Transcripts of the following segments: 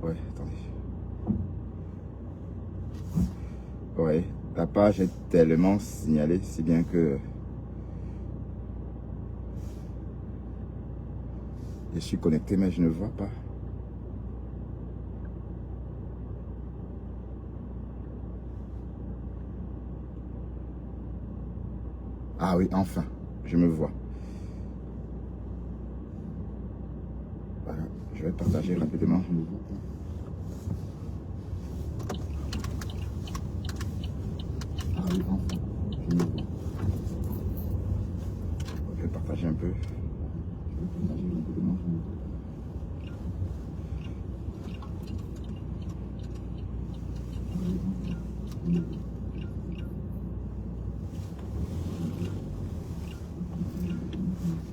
Ouais, attendez. Ouais, la page est tellement signalée, si bien que je suis connecté, mais je ne vois pas. Ah oui, enfin, je me vois. Voilà, je vais partager rapidement. Ah oui, enfin, je me vois. Je vais partager un peu. Je vais partager rapidement.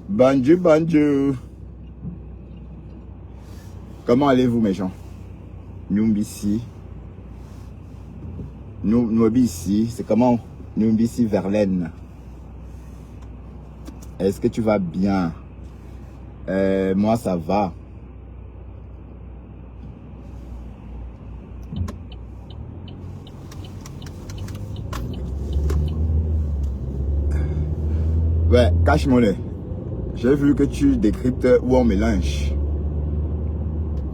Bonjour, bonjour. Comment allez-vous, mes gens? Numbisi. Numbisi, c'est comment? Numbisi Verlaine. Est-ce que tu vas bien? Moi, ça va. Ouais, cache-monnaie. J'ai vu que tu décryptes où on mélange.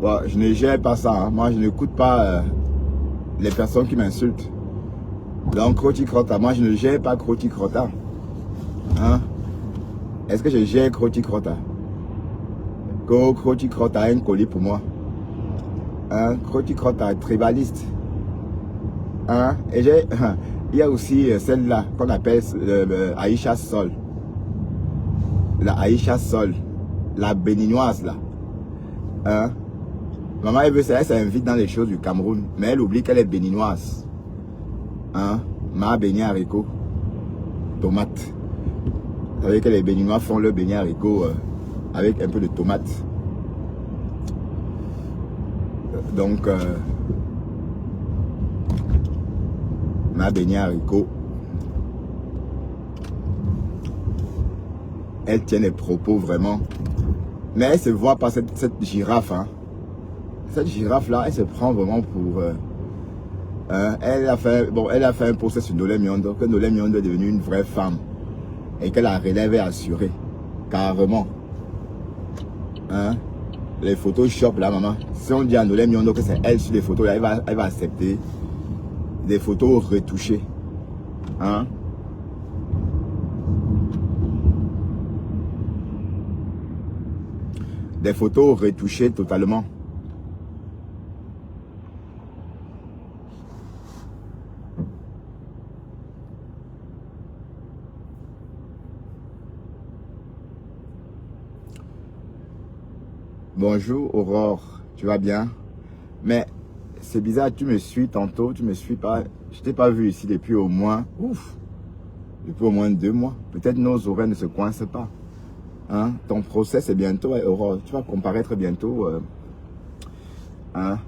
Bon, je ne gère pas ça. Hein. Moi, je n'écoute pas les personnes qui m'insultent. Donc, Croti Crota, moi, je ne gère pas Croti Crota. Hein? Est-ce que je gère Croti Crota? Croti Crota a un colis pour moi. Hein? Croti Crota est tribaliste. Hein? Et il y a aussi celle-là qu'on appelle Aïcha Sol. La Aïcha Sol. La béninoise, là. Hein? Maman, elle s'invite dans les choses du Cameroun, mais elle oublie qu'elle est béninoise. Hein? Ma beignet haricot, tomate. Vous savez que les béninois font le beignet haricot avec un peu de tomate. Donc, ma beignet haricot, elle tient des propos vraiment. Mais elle se voit pas cette girafe. Hein? Cette girafe-là, elle se prend vraiment pour... elle a fait un procès sur Nolé Miondo, que Nolé Miondo est devenue une vraie femme. Et que la relève est assurée. Carrément. Hein? Les Photoshop là, maman. Si on dit à Nolé Miondo que c'est elle sur les photos, là, elle va accepter. Des photos retouchées. Hein? Des photos retouchées totalement. Bonjour Aurore, tu vas bien? Mais c'est bizarre, tu me suis tantôt, tu me suis pas. Je t'ai pas vu ici depuis au moins, depuis au moins 2 mois. Peut-être nos oreilles ne se coincent pas. Hein? Ton procès c'est bientôt, Aurore. Tu vas comparaître bientôt. Hein?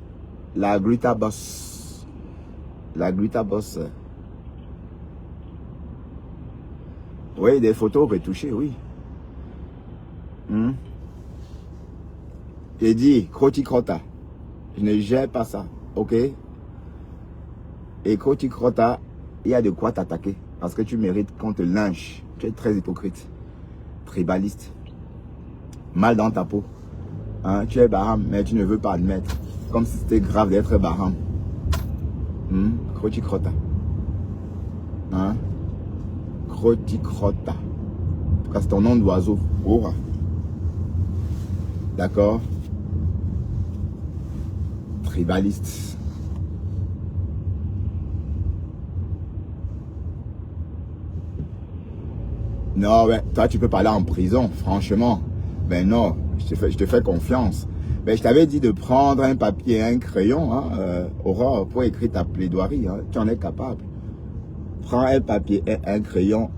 La Gluta Boss. La Gluta Boss. Oui, des photos retouchées, oui. J'ai dit, Croti Crota. Je ne gère pas ça, ok? Et Croti Crota, il y a de quoi t'attaquer. Parce que tu mérites qu'on te lynche. Tu es très hypocrite. Tribaliste. Mal dans ta peau. Hein? Tu es Baham, mais tu ne veux pas admettre. Comme si c'était grave d'être Baham. Croti Crota. Hein? Croti Crota. En tout cas, c'est ton nom d'oiseau. Aura. D'accord? Tribaliste. Non, ouais, toi tu peux pas aller en prison, franchement. Ben non, je te fais confiance. Ben je t'avais dit de prendre un papier et un crayon, hein, Aurore, pour écrire ta plaidoirie. Hein, tu en es capable. Prends un papier et un crayon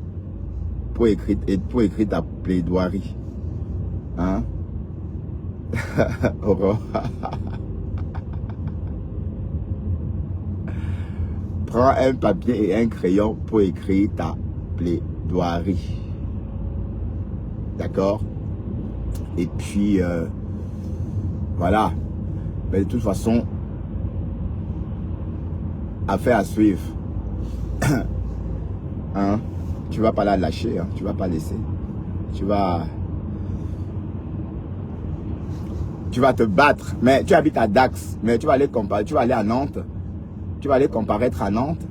pour écrire ta plaidoirie. Hein? Aurore. Prends un papier et un crayon pour écrire ta plaidoirie. D'accord? Et puis, voilà. Mais de toute façon, affaire à suivre. Hein? Tu vas pas la lâcher, hein? Tu vas pas laisser. Tu vas te battre. Mais tu habites à Dax, mais tu vas aller comparer, tu vas aller à Nantes. Tu vas aller comparaître à Nantes.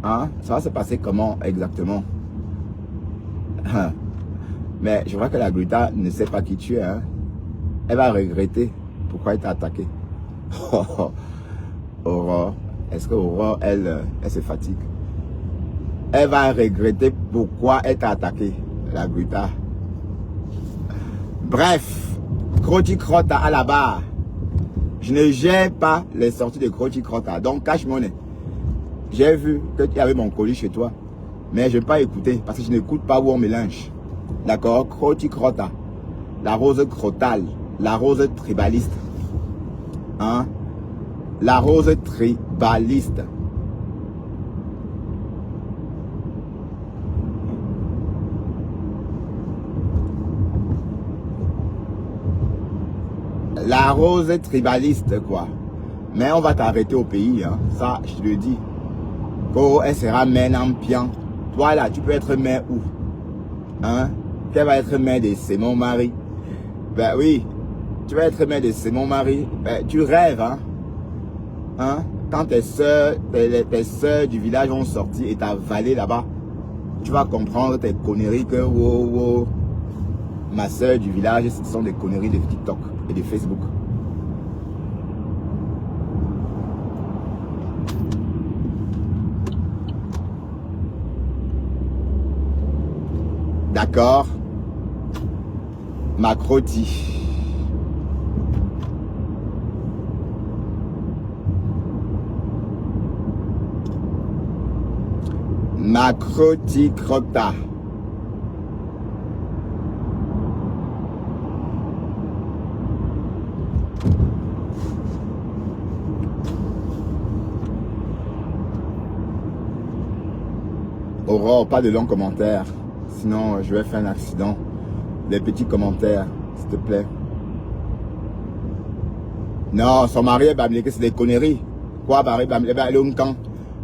Hein? Ça va se passer comment exactement? Mais je vois que la Gruta ne sait pas qui tu es. Hein? Elle va regretter pourquoi elle t'a attaqué. Aurore, est-ce que Aurore, elle se fatigue? Elle va regretter pourquoi elle t'a attaqué, la Gruta. Bref, Crotty Crotta à la barre. Je ne gère pas les sorties de Crotty Crotta. Donc, cache mon nez. J'ai vu que tu avais mon colis chez toi. Mais je ne vais pas écouter parce que je n'écoute pas où on mélange. D'accord? Crotty Crotta. La rose crottale. La rose tribaliste. Hein? La rose tribaliste. La rose tribaliste, quoi. Mais on va t'arrêter au pays, hein. Ça, je te le dis. Quand elle sera mère en pian. Toi, là, tu peux être mère où? Hein? Qu'elle va être mère de c'est mon mari. Ben oui. Tu vas être mère de c'est mon mari. Ben, tu rêves, hein? Hein? Quand tes soeurs du village vont sortir et t'avaler là-bas, tu vas comprendre tes conneries que, wow, wow, ma soeur du village, ce sont des conneries de TikTok et de Facebook. D'accord? Ma Crotty. Ma Crotty Crotta. Aurore, pas de longs commentaires. Sinon, je vais faire un accident. Les petits commentaires, s'il te plaît. Non, son mari va me dire que c'est des conneries. Quoi, Barry va me dire, le camp.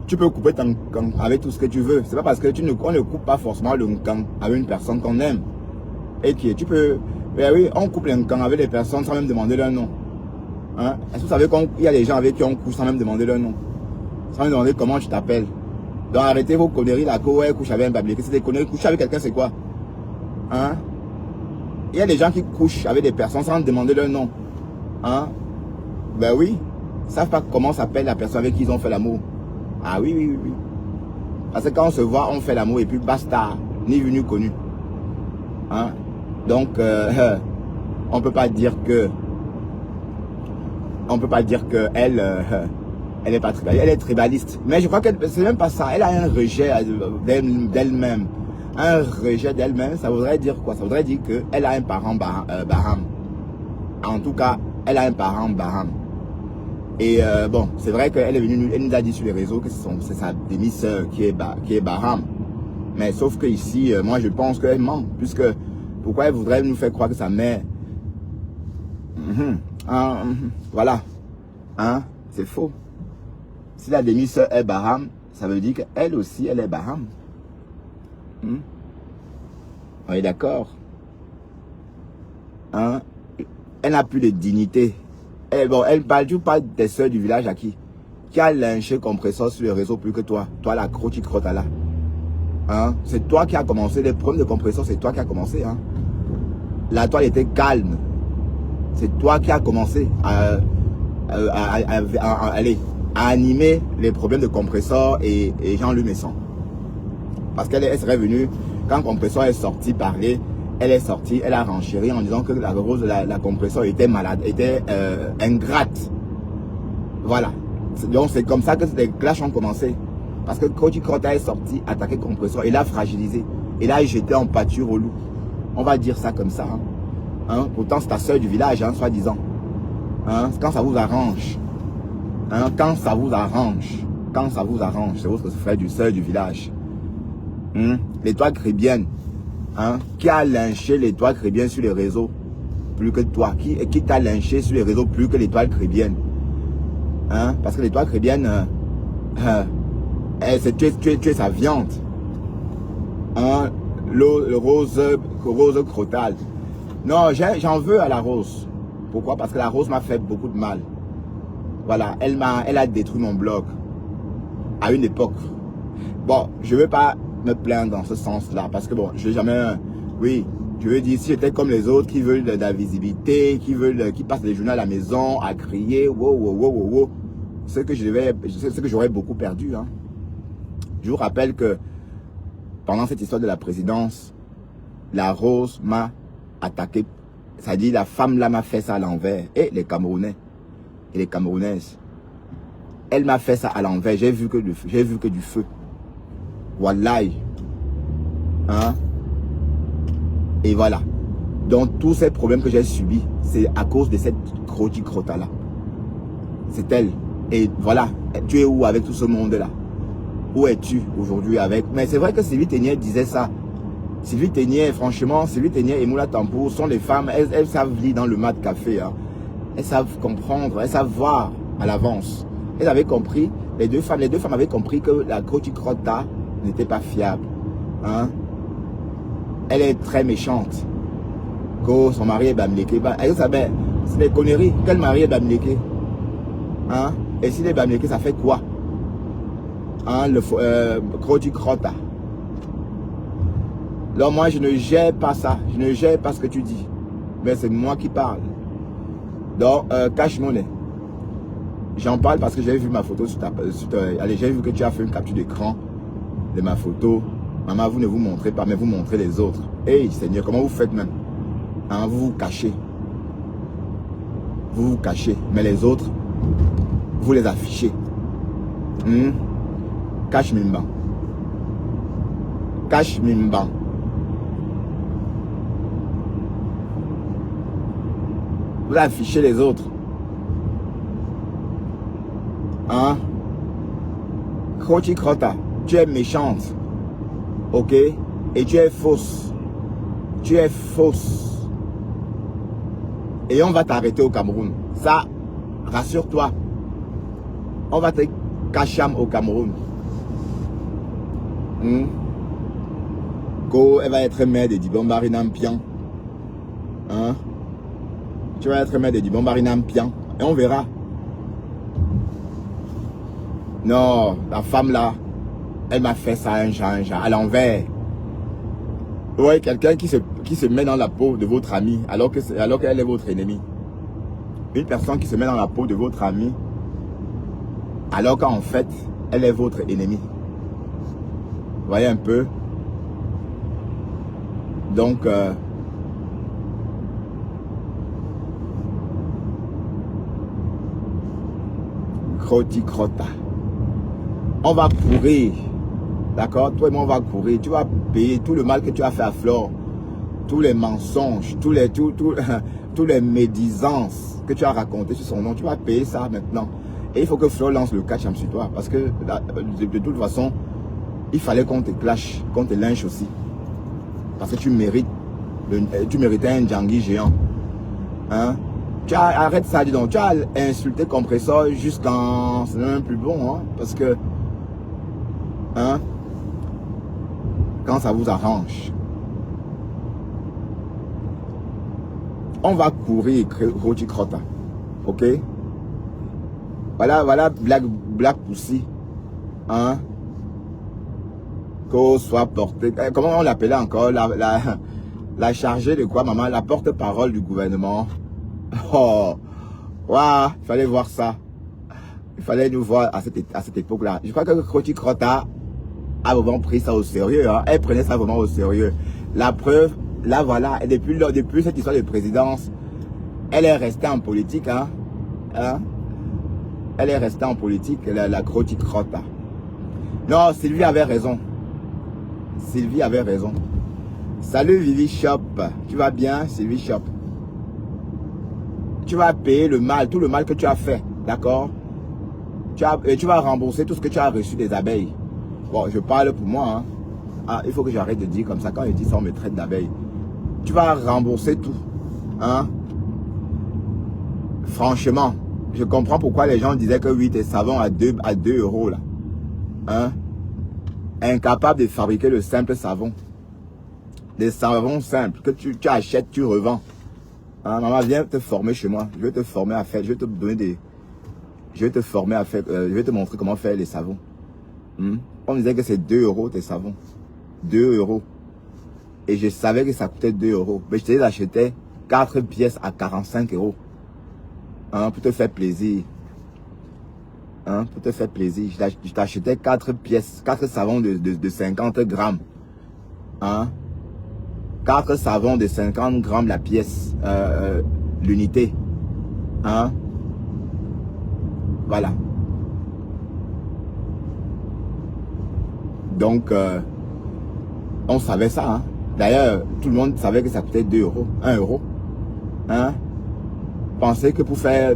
Tu peux couper ton camp avec tout ce que tu veux. C'est pas parce que on ne coupe pas forcément le camp avec une personne qu'on aime. Et qui tu peux. Ben oui, on coupe le camp avec des personnes sans même demander leur nom. Hein? Est-ce que vous savez qu'il y a des gens avec qui on couche sans même demander leur nom? Sans même demander comment tu t'appelles. Donc arrêtez vos conneries là, que ouais, couche avec un bablier. C'est des conneries. Coucher avec quelqu'un, c'est quoi? Hein? Il y a des gens qui couchent avec des personnes sans demander leur nom. Hein? Ben oui. Ils ne savent pas comment s'appelle la personne avec qui ils ont fait l'amour. Ah oui, oui, oui, oui. Parce que quand on se voit, on fait l'amour et puis basta. Ni vu ni connu. Hein? Donc, on peut pas dire que... On peut pas dire que elle est pas tribaliste. Elle est tribaliste. Mais je crois que c'est même pas ça. Elle a un rejet d'elle-même. Un rejet d'elle-même, ça voudrait dire quoi? Ça voudrait dire qu'elle a un parent Baham. En tout cas, elle a un parent Baham. Et bon, c'est vrai qu'elle est venue, elle nous a dit sur les réseaux que c'est sa demi-sœur qui est Baham. Mais sauf que ici, moi je pense qu'elle ment. Puisque, pourquoi elle voudrait nous faire croire que sa mère... voilà. Hein? C'est faux. Si la demi-sœur est Baham, ça veut dire qu'elle aussi, elle est Baham. On est d'accord? Hein? Elle n'a plus de dignité. Elle parle des soeurs du village à qui a lynché compresseur sur les réseaux plus que toi. Toi, la Crotty Crotta là. Hein? C'est toi qui as commencé. Les problèmes de compresseur, c'est toi qui as commencé. Hein? La toile était calme. C'est toi qui as commencé à animer les problèmes de compresseur et Jean-Luc Messon. Parce qu'elle serait venue, quand compresseur est sorti parler, elle est sortie, elle a renchéri en disant que la compresseur était malade, était ingrate. Voilà. Donc c'est comme ça que les clashs ont commencé. Parce que Crotty Crotta est sorti, attaqué compresseur, et l'a fragilisé. Et là, il jeté en pâture au loup. On va dire ça comme ça. Hein? Pourtant, c'est ta soeur du village, hein, soi-disant. Hein? Quand ça vous arrange. Hein? Quand ça vous arrange. Quand ça vous arrange. C'est votre frère du soeur du village. L'étoile chrétienne. Hein? Qui a lynché l'étoile chrétienne sur les réseaux. plus que toi, qui t'a lynché sur les réseaux plus que l'étoile chrétienne. Hein? Parce que l'étoile chrétienne, tu es sa viande. Hein? Le rose crotal. Non, j'en veux à la rose. Pourquoi? Parce que la rose m'a fait beaucoup de mal. Voilà, elle a détruit mon blog à une époque. Bon, je ne veux pas me plaindre dans ce sens-là, parce que bon, je n'ai jamais... Oui, je veux dire, si j'étais comme les autres qui veulent de la visibilité, qui passent les journées à la maison, à crier, wow, ce que j'aurais beaucoup perdu. Hein. Je vous rappelle que pendant cette histoire de la présidence, la rose m'a attaqué. C'est-à-dire, la femme là m'a fait ça à l'envers. Et les Camerounais et les Camerounaises, elle m'a fait ça à l'envers. J'ai vu que du feu. Wallahi. Hein? Et voilà. Donc, tous ces problèmes que j'ai subis, c'est à cause de cette crota là. C'est elle. Et voilà. Tu es où avec tout ce monde-là? Où es-tu aujourd'hui avec? Mais c'est vrai que Sylvie Ténière disait ça. Sylvie Ténière, franchement, Sylvie Ténière et Moula Tampour sont des femmes, elles savent lire dans le mat café. Hein. Elles savent comprendre, elles savent voir à l'avance. Elles avaient compris, les deux femmes avaient compris que la crota n'était pas fiable. Hein? Elle est très méchante. Que son mari est Bamileke. Elle savait, c'est des conneries. Quel mari est Bamileke? Hein? Et s'il est Bamileke, ça fait quoi? Hein? Le crota. Donc moi, je ne gère pas ça. Je ne gère pas ce que tu dis. Mais c'est moi qui parle. Donc, cache monnaie. J'en parle parce que j'ai vu ma photo sur allez, j'ai vu que tu as fait une capture d'écran de ma photo. Maman, vous ne vous montrez pas, mais vous montrez les autres. Hey, Seigneur, comment vous faites même? Hein, vous vous cachez. Vous vous cachez. Mais les autres, vous les affichez. Cache Mimban. Cache Mimban. Vous affichez les autres. Hein? Crota, tu es méchante. Ok? Et tu es fausse. Tu es fausse. Et on va t'arrêter au Cameroun. Ça, rassure-toi. On va te cacher au Cameroun. Elle va être mère de Dibombari Nampian. Hein? Tu vas être mère de Dibombari Nampian. Et on verra. Non, la femme là, elle m'a fait ça un genre, à l'envers. Ouais, quelqu'un qui se met dans la peau de votre ami alors qu'elle est votre ennemi. Une personne qui se met dans la peau de votre ami alors qu'en fait, elle est votre ennemi. Vous voyez un peu? Donc, crota. On va courir. D'accord? Toi et moi, on va courir. Tu vas payer tout le mal que tu as fait à Flore. Tous les mensonges, tous les médisances que tu as racontés sur son nom. Tu vas payer ça maintenant. Et il faut que Flore lance le catch sur toi. Parce que de toute façon, il fallait qu'on te clash, qu'on te lynche aussi. Parce que tu méritais un Djangui géant. Hein? Arrête ça, dis donc. Tu as insulté Compressor jusqu'en... C'est même plus bon, hein? Parce que... Hein? Quand ça vous arrange. On va courir, Roti Crota. Ok? Voilà Black Pussy. Hein? Qu'on soit porté. Comment on l'appelait encore? La chargée de quoi, maman? La porte-parole du gouvernement. Oh! Waouh! Il fallait voir ça. Il fallait nous voir à cette époque-là. Je crois que Roti Crota a vraiment pris ça au sérieux. Hein? Elle prenait ça vraiment au sérieux. La preuve, là voilà, et depuis cette histoire de présidence, elle est restée en politique. Hein? Elle est restée en politique, la Croti Crota. Non, Sylvie avait raison. Sylvie avait raison. Salut Vivi Shop. Tu vas bien, Sylvie Shop? Tu vas payer le mal, tout le mal que tu as fait. D'accord? Tu vas rembourser tout ce que tu as reçu des abeilles. Bon, je parle pour moi. Hein. Ah, il faut que j'arrête de dire comme ça. Quand je dis ça, on me traite d'abeille. Tu vas rembourser tout. Hein? franchement, je comprends pourquoi les gens disaient que oui, tes savons à 2 euros là. Hein? Incapable de fabriquer le simple savon. Des savons simples que tu achètes, tu revends. Hein, maman, viens te former chez moi. Je vais te former à faire, je vais te donner des... Je vais te former à faire, je vais te montrer comment faire les savons. On me disait que c'est 2 euros tes savons. 2 euros. Et je savais que ça coûtait 2 euros. Mais je te les achetais 4 pièces à 45 euros. Hein, pour te faire plaisir. Hein, pour te faire plaisir. Je t'achetais 4 pièces, 4 savons de 50 grammes. Hein, 4 savons de 50 grammes la pièce, l'unité. Hein, voilà. Donc, on savait ça. Hein. D'ailleurs, tout le monde savait que ça coûtait 2 euros, 1 euro. Hein? Pensez que pour faire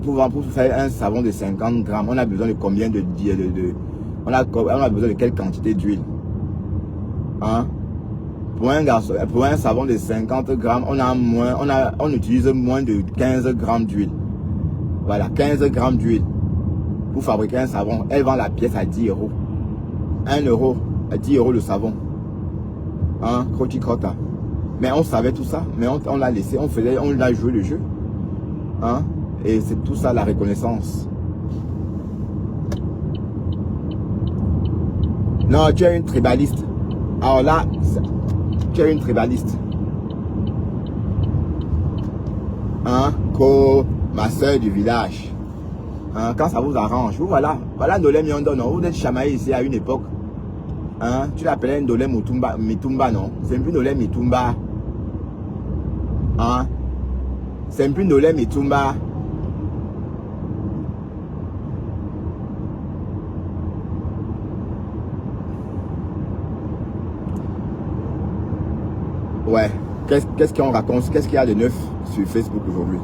un savon de 50 grammes, on a besoin de combien on a besoin de quelle quantité d'huile? Hein? Pour un savon de 50 grammes, on utilise moins de 15 grammes d'huile. Voilà, 15 grammes d'huile. Pour fabriquer un savon, elle vend la pièce à 10 euros. 1 euro, à 10 euros le savon. Hein, crotti-crotta. Mais on savait tout ça, mais on l'a laissé, on a joué le jeu. Hein? Et c'est tout ça la reconnaissance. Non, tu es une tribaliste. Alors là, tu es une tribaliste. Hein? Ma soeur du village. Hein? Quand ça vous arrange, vous voilà Ndolé Miondo, non? Vous êtes chamaillé ici à une époque. Hein? Tu l'appelais Ndolé Mitumba, non? C'est plus Ndolé Mitumba. Hein? C'est plus Ndolé Mitumba. Ouais. Qu'est-ce qu'on raconte? Qu'est-ce qu'il y a de neuf sur Facebook aujourd'hui?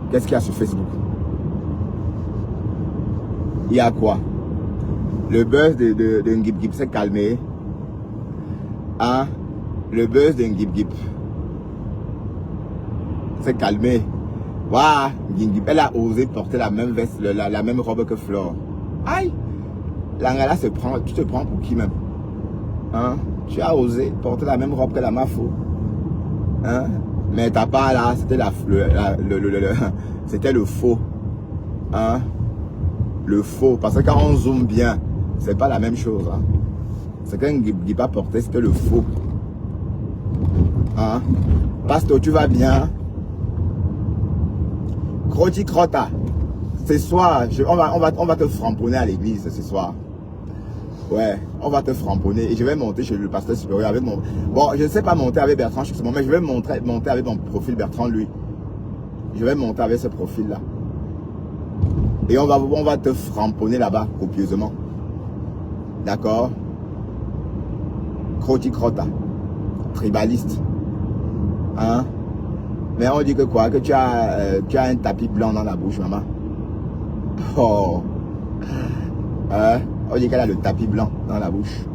Qu'est-ce qu'il y a sur Facebook? Il y a quoi? Le buzz de Ngip Gip s'est calmé. Hein? Le buzz de Ngip Gip s'est calmé. Waouh! Ngip, elle a osé porter la même veste, la même robe que Flore. Aïe! L'Angala tu te prends pour qui même? Hein? Tu as osé porter la même robe que la Mafo. Hein? Mais t'as pas là, c'était c'était le faux. Hein? Le faux. Parce que quand on zoome bien, c'est pas la même chose. Hein? C'est qu'un Ngip a porté, c'était le faux. Hein? Pasteur, tu vas bien? Crotti Crotta. Ce soir, on va te framponner à l'église ce soir. Ouais, on va te framponner et je vais monter chez le pasteur supérieur avec mon... Bon, je ne sais pas monter avec Bertrand justement, mais je vais monter avec mon profil Bertrand, lui. Je vais monter avec ce profil-là. Et on va te framponner là-bas, copieusement. D'accord? Crotti Crotta. Tribaliste. Hein? Mais on dit que quoi? Que tu as un tapis blanc dans la bouche, maman. Oh. Hein? On dit qu'elle a le tapis blanc dans la bouche.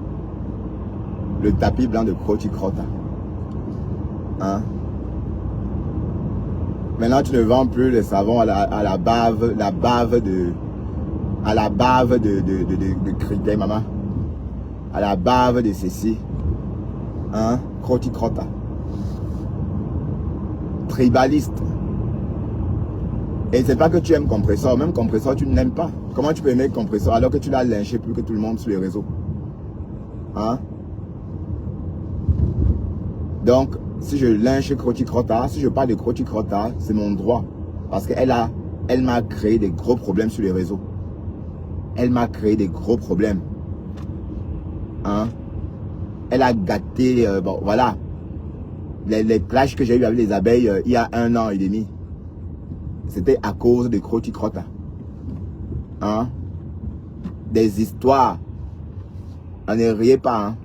Le tapis blanc de Crotti Crotta. Hein? Maintenant, tu ne vends plus les savons à la bave de Criquet, maman. À la bave de ceci. Hein? Crotti Crotta. Tribaliste. Et c'est pas que tu aimes Compressor. Même Compressor, tu ne l'aimes pas. Comment tu peux aimer Compressor alors que tu l'as lynché plus que tout le monde sur les réseaux? Hein? Donc, si je lynche Crotti Crotta, si je parle de Crotti Crotta, c'est mon droit. Parce qu'elle m'a créé des gros problèmes sur les réseaux. Elle m'a créé des gros problèmes. Hein? Elle a gâté, bon, voilà. Les clashs que j'ai eu avec les abeilles il y a 1 an et demi. C'était à cause de Crotti Crotta. Hein? Des histoires. On ne riez pas. Hein?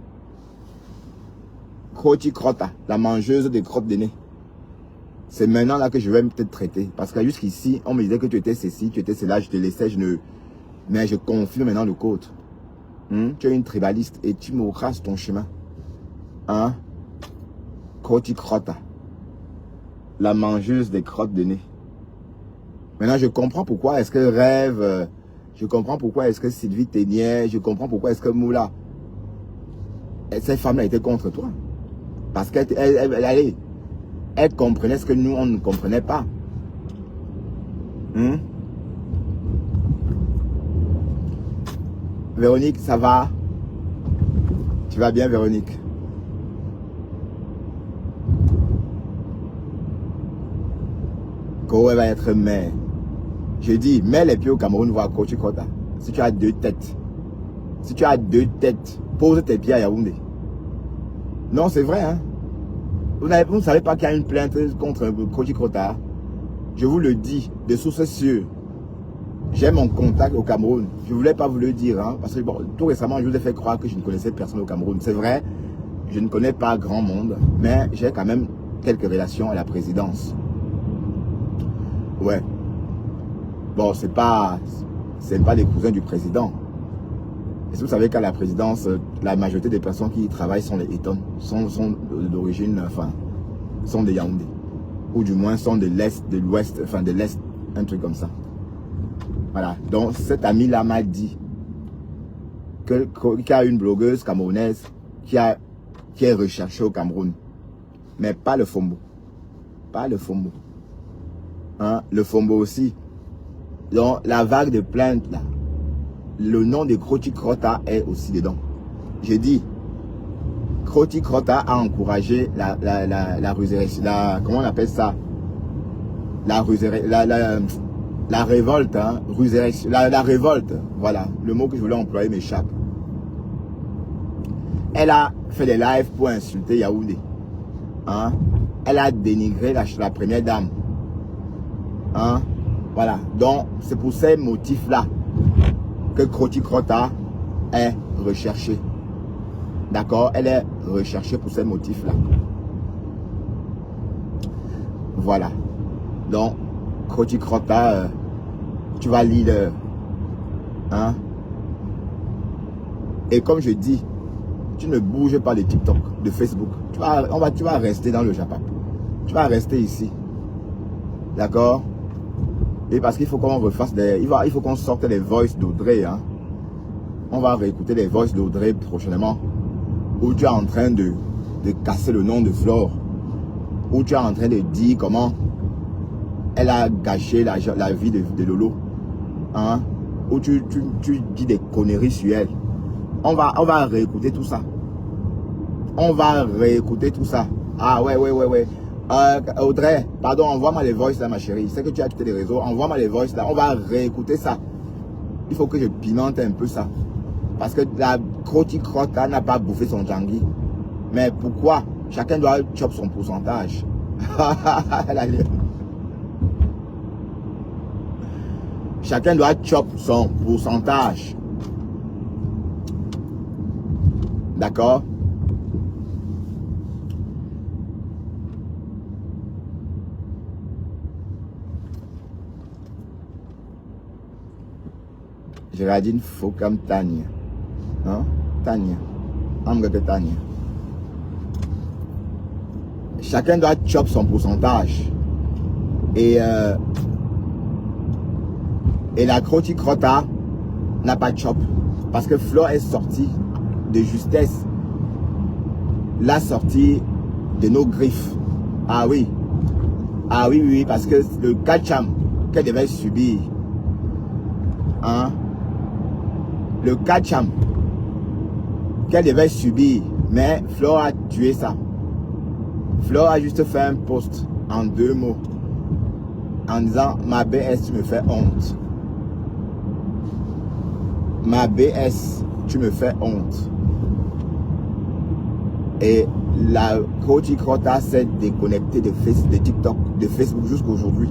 Crotti Crotta, la mangeuse de crottes de nez. C'est maintenant là que je vais peut-être traiter. Parce que jusqu'ici, on me disait que tu étais ceci, tu étais cela, je te laissais, mais je confirme maintenant le code. Tu es une tribaliste et tu m'ocrases ton chemin. Hein? Crotti Crotta. la mangeuse des crottes de nez. Maintenant, je comprends pourquoi est-ce que Rêve, je comprends pourquoi est-ce que Sylvie Ténier, je comprends pourquoi est-ce que Moula, cette femme-là était contre toi. Parce qu'elle elle comprenait ce que nous, on ne comprenait pas. Véronique, ça va? Tu vas bien, Véronique? Koé va être maire. Je dis, mets les pieds au Cameroun, voir Koti Kota. Si tu as 2 têtes. Si tu as 2 têtes, pose tes pieds à Yaoundé. Non, c'est vrai, hein. Vous ne savez pas qu'il y a une plainte contre Koti Kota. Je vous le dis, de sources sûres. J'ai mon contact au Cameroun. Je ne voulais pas vous le dire, hein, parce que bon, tout récemment, je vous ai fait croire que je ne connaissais personne au Cameroun. C'est vrai, je ne connais pas grand monde, mais j'ai quand même quelques relations à la présidence. Ouais. Bon, c'est pas les cousins du président. Et si vous savez qu'à la présidence, la majorité des personnes qui y travaillent sont les Eton, sont d'origine, enfin, sont des Yaoundé. Ou du moins sont de l'Est, de l'Ouest, enfin de l'Est, un truc comme ça. Voilà. Donc cet ami-là m'a dit qu'il y a une blogueuse camerounaise qui est recherchée au Cameroun. Mais pas le Fombo. Pas le Fombo. Hein? Le Fombo aussi. Donc la vague de plaintes là, le nom de Koti Kota est aussi dedans. J'ai dit, Koti Kota a encouragé la comment on appelle ça? La révolte, hein, la révolte, voilà, le mot que je voulais employer m'échappe. Elle a fait des lives pour insulter Yaoundé. Hein? Elle a dénigré la première dame. Hein? Voilà, donc c'est pour ces motifs-là que Koti Kota est recherchée. D'accord? Elle est recherchée pour ces motifs-là. Voilà. Donc, Koti Kota, tu vas lire. Hein? Et comme je dis, tu ne bouges pas de TikTok, de Facebook. Tu vas rester dans le Japap. Tu vas rester ici. D'accord? Et parce qu'il faut qu'on refasse il faut qu'on sorte les voices d'Audrey. Hein? On va réécouter les voices d'Audrey prochainement. Où tu es en train de casser le nom de Flore. Où tu es en train de dire comment elle a gâché la vie de Lolo. Hein? Où tu dis des conneries sur elle. On va réécouter tout ça. On va réécouter tout ça. Ah ouais. Audrey, pardon, envoie-moi les voices là, ma chérie. Je sais que tu as quitté les réseaux. Envoie-moi les voices là. On va réécouter ça. Il faut que je pimente un peu ça. Parce que la Koti Kota n'a pas bouffé son Djangui. Mais pourquoi? Chacun doit chop son pourcentage. Chacun doit chop son pourcentage. D'accord? Géraldine Fokam Tania. Hein? Tania. Amgake Tania. Chacun doit chop son pourcentage. Et la Koti Kota n'a pas chop. Parce que Flo est sortie de justesse. La sortie de nos griffes. Ah oui. Ah oui, parce que le Kacham qu'elle devait subir. Hein? Le Kacham qu'elle devait subir. Mais Flo a tué ça. Flo a juste fait un post en 2 mots. En disant, ma BS, tu me fais honte. Ma BS, tu me fais honte. Et la Koti Kota s'est déconnectée de TikTok, de Facebook jusqu'à aujourd'hui.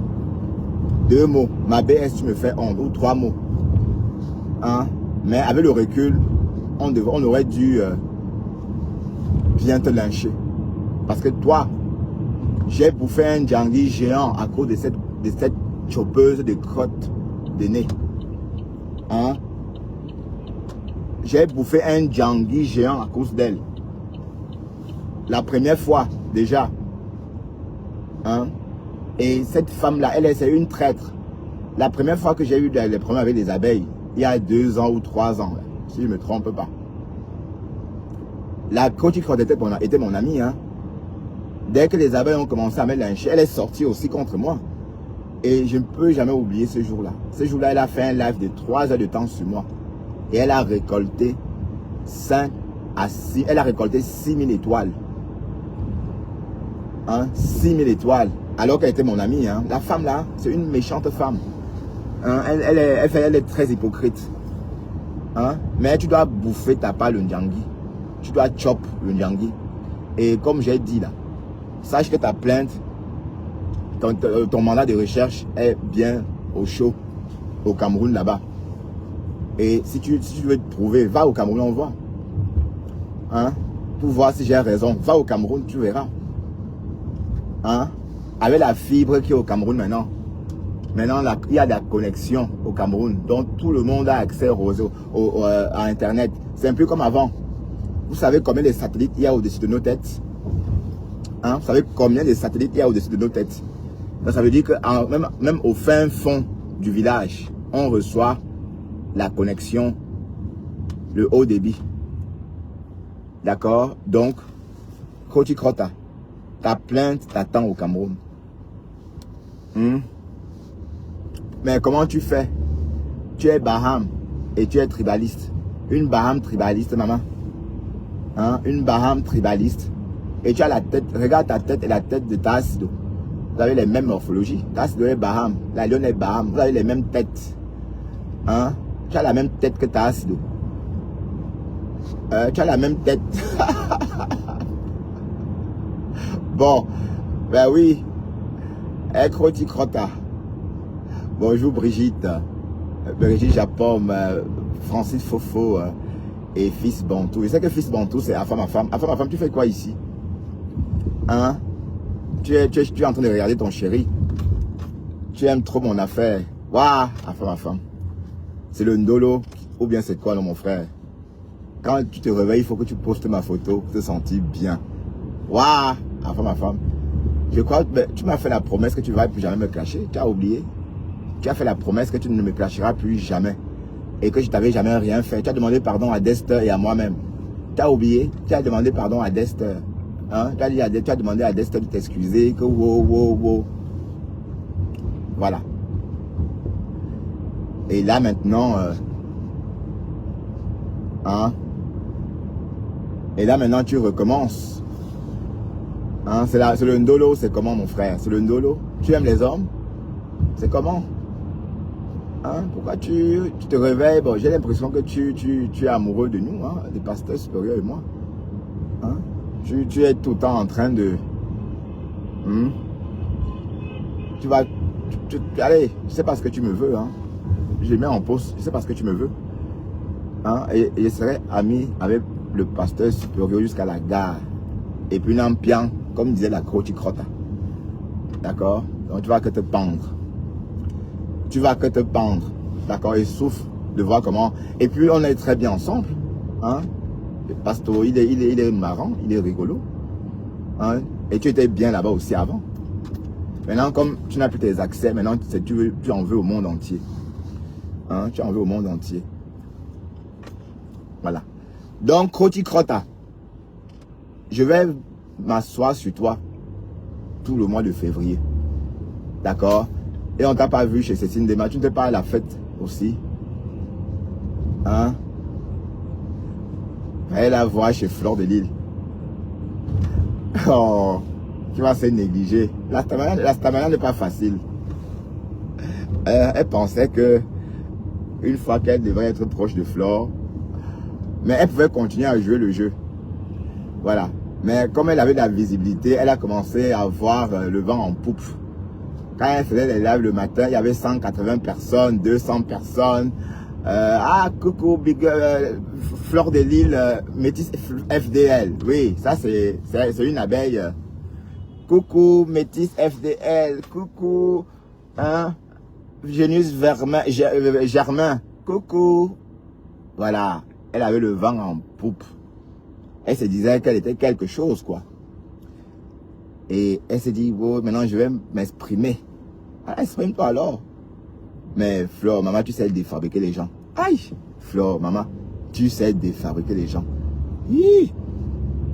2 mots. Ma BS, tu me fais honte. Ou 3 mots. Hein? Mais avec le recul, on aurait dû bien te lyncher. Parce que toi, j'ai bouffé un Djangui géant à cause de cette choppeuse de crotte de nez. Hein? J'ai bouffé un Djangui géant à cause d'elle. La première fois, déjà. Hein? Et cette femme-là, c'est une traître. La première fois que j'ai eu des problèmes avec les abeilles, il y a 2 ans ou 3 ans, si je ne me trompe pas. La coach était mon amie. Hein. Dès que les abeilles ont commencé à me lyncher, elle est sortie aussi contre moi. Et je ne peux jamais oublier ce jour-là. Ce jour-là, elle a fait un live de 3 heures de temps sur moi. Et elle a récolté 6 000 étoiles. Hein? 6 000 étoiles. Alors qu'elle était mon amie. Hein? La femme là, c'est une méchante femme. Hein? Elle est très hypocrite. Hein? Mais tu dois bouffer ta part le Ndjangi. Tu dois chop le Ndjangi. Et comme j'ai dit là, sache que ta plainte, ton mandat de recherche est bien au chaud, au Cameroun là-bas. Et si tu veux te prouver, va au Cameroun, on voit. Hein? Pour voir si j'ai raison, va au Cameroun, tu verras. Hein? Avec la fibre qui est au Cameroun maintenant. Maintenant, il y a de la connexion au Cameroun. Donc, tout le monde a accès à Internet. C'est un peu comme avant. Vous savez combien de satellites il y a au-dessus de nos têtes? Hein? Vous savez combien de satellites il y a au-dessus de nos têtes? Donc, ça veut dire que même au fin fond du village, on reçoit la connexion, le haut débit. D'accord? Donc, Koti Krota, ta plainte t'attend au Cameroun. Mais comment tu fais? Tu es Baham et tu es tribaliste. Une Baham tribaliste, maman. Hein? Une Baham tribaliste. Et tu as la tête, regarde ta tête et la tête de Tassido. Vous avez les mêmes morphologies. Tassido est Baham, la lionne est Baham. Vous avez les mêmes têtes. Hein? Tu as la même tête que Tassido. Tu as la même tête. Bon, ben oui. Kroti Krota. Bonjour Brigitte. Brigitte Japon, Francis Fofo et Fils Bantou. Je sais que Fils Bantou, c'est Afam Afam. Afam Afam, tu fais quoi ici? Hein? Tu es en train de regarder ton chéri. Tu aimes trop mon affaire. Waouh, Afam Afam. C'est le Ndolo. Ou bien c'est quoi, là, mon frère? Quand tu te réveilles, il faut que tu postes ma photo pour te sentir bien. Waouh, Afam Afam. Je crois que tu m'as fait la promesse que tu ne vas plus jamais me clasher. Tu as oublié? Tu as fait la promesse que tu ne me clasheras plus jamais. Et que je t'avais jamais rien fait. Tu as demandé pardon à Dester et à moi-même. Tu as oublié? Tu as demandé pardon à Dester. Hein? Tu as demandé à Dester de t'excuser. Que wow. Voilà. Et là maintenant... hein? Et là maintenant tu recommences. Hein? C'est le Ndolo, c'est comment mon frère? C'est le Ndolo. Tu aimes les hommes? C'est comment? Hein? Pourquoi tu te réveilles? Bon, j'ai l'impression que tu es amoureux de nous, hein, des pasteurs supérieurs et moi. Hein? Tu es tout le temps en train de... allez, je sais pas ce que tu me veux. Hein? Je mets en pause, je sais pas ce que tu me veux. Hein? Et je serai ami avec le pasteur supérieur jusqu'à la gare. Et puis l'ampian, comme disait la Koti Krota. D'accord? Donc tu vas que te pendre. Tu vas que te pendre, d'accord, et souffre de voir comment. Et puis on est très bien ensemble, hein. Le pasteur, il est marrant, il est rigolo, hein. Et tu étais bien là-bas aussi avant. Maintenant, comme tu n'as plus tes accès, maintenant tu en veux au monde entier, hein. Tu en veux au monde entier. Voilà. Donc Koti Krota, je vais m'asseoir sur toi tout le mois de février, d'accord. Et on t'a pas vu chez Cécile Dema, tu ne t'es pas à la fête aussi. Hein? Elle la voix chez Fleur de Lille. Oh, tu vas se négliger. La stamina n'est pas facile. Elle pensait que une fois qu'elle devrait être proche de Fleur, mais elle pouvait continuer à jouer le jeu. Voilà. Mais comme elle avait de la visibilité, elle a commencé à voir le vent en poupe. Quand elle faisait les lives le matin, il y avait 180 personnes, 200 personnes. Coucou, big, Fleur de Lille, Métis FDL. Oui, ça c'est une abeille. Coucou, Métis FDL. Coucou, hein, Génus Germain. Coucou. Voilà, elle avait le vent en poupe. Elle se disait qu'elle était quelque chose, quoi. Et elle s'est dit, oh, maintenant je vais m'exprimer. Ah, exprime-toi alors. Mais Flore, maman, tu sais défabriquer les gens. Aïe! Flore, maman, tu sais défabriquer les gens. Hi!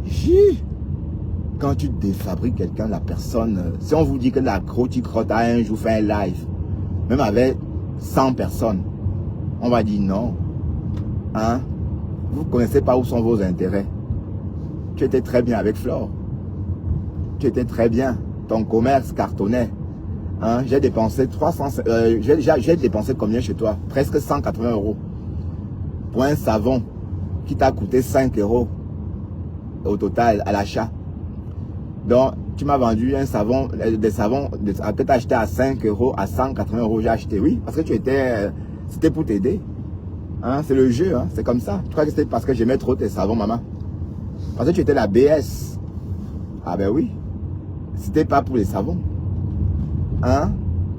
Hi! Quand tu défabriques quelqu'un, la personne, si on vous dit que la crotte a un jour fait un live, même avec 100 personnes, on va dire non. Hein? Vous ne connaissez pas où sont vos intérêts. Tu étais très bien avec Flore. Tu étais très bien. Ton commerce cartonnait. Hein? J'ai dépensé 300, j'ai dépensé combien chez toi? Presque 180 € pour un savon qui t'a coûté 5 € au total à l'achat. Donc, tu m'as vendu un savon, des savons que tu as acheté à 5 € à 180 €. J'ai acheté, oui, parce que tu étais, c'était pour t'aider. Hein? C'est le jeu, hein? C'est comme ça. Tu crois que c'était parce que j'aimais trop tes savons, maman? Parce que tu étais la BS. Ah ben oui. C'était pas pour les savons. Hein?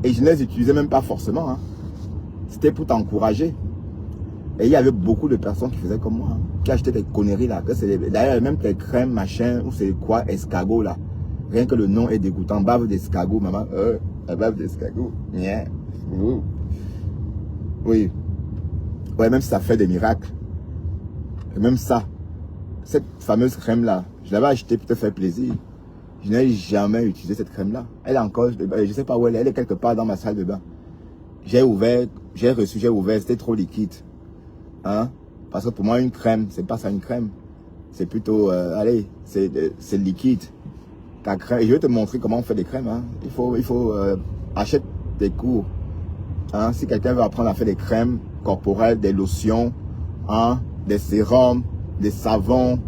Et je ne les utilisais même pas forcément. Hein? C'était pour t'encourager. Et il y avait beaucoup de personnes qui faisaient comme moi, hein, qui achetaient des conneries là. D'ailleurs, même tes crèmes, machin, ou c'est quoi, escargot là. Rien que le nom est dégoûtant. Bave d'escargot, maman. La bave d'escargot. Yeah. Oui. Ouais, même si ça fait des miracles. Et même ça, cette fameuse crème là, je l'avais achetée pour te faire plaisir. Je n'ai jamais utilisé cette crème là. Elle est encore, je ne sais pas où elle est quelque part dans ma salle de bain. J'ai ouvert, j'ai reçu, j'ai ouvert, c'était trop liquide. Hein? Parce que pour moi, une crème, c'est pas ça une crème. C'est plutôt, allez, c'est liquide. Ta crème, et je vais te montrer comment on fait des crèmes. Hein? Il faut acheter des cours. Hein? Si quelqu'un veut apprendre à faire des crèmes corporelles, des lotions, hein? Des sérums, des savons,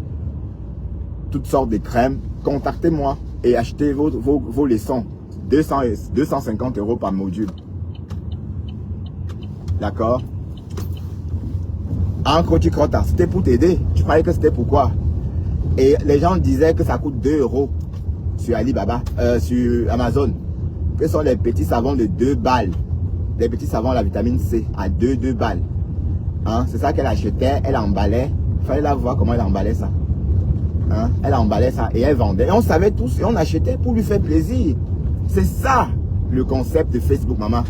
toutes sortes de crèmes, contactez-moi et achetez vos leçons. 250 € par module. D'accord? En Crotta, c'était pour t'aider. Tu croyais que c'était pourquoi? Et les gens disaient que ça coûte 2 € sur Alibaba, sur Amazon. Que sont les petits savons de 2 balles. Les petits savons à la vitamine C à 2 balles. Hein? C'est ça qu'elle achetait, elle emballait. Il fallait la voir comment elle emballait ça. Hein? Elle emballait ça et elle vendait. Et on savait tous et on achetait pour lui faire plaisir. C'est ça le concept de Facebook, maman.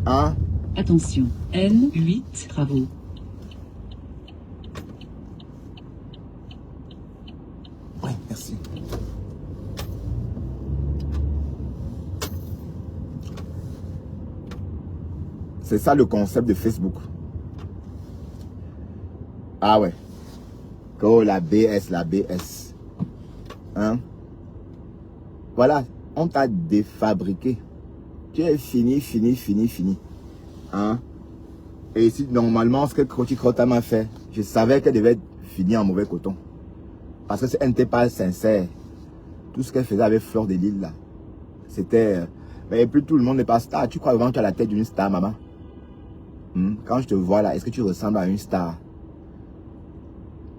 Hein? Attention, N8 travaux. Oui, merci. C'est ça le concept de Facebook. Ah ouais. Oh, la BS, la BS. Hein? Voilà, on t'a défabriqué. Tu es fini. Hein? Et si normalement, ce que Crotta m'a fait, je savais qu'elle devait finir en mauvais coton. Parce que elle n'était pas sincère. Tout ce qu'elle faisait avec Fleur de Lille, là, c'était... Mais puis tout le monde n'est pas star. Tu crois vraiment que tu as la tête d'une star, maman? Quand je te vois là, est-ce que tu ressembles à une star?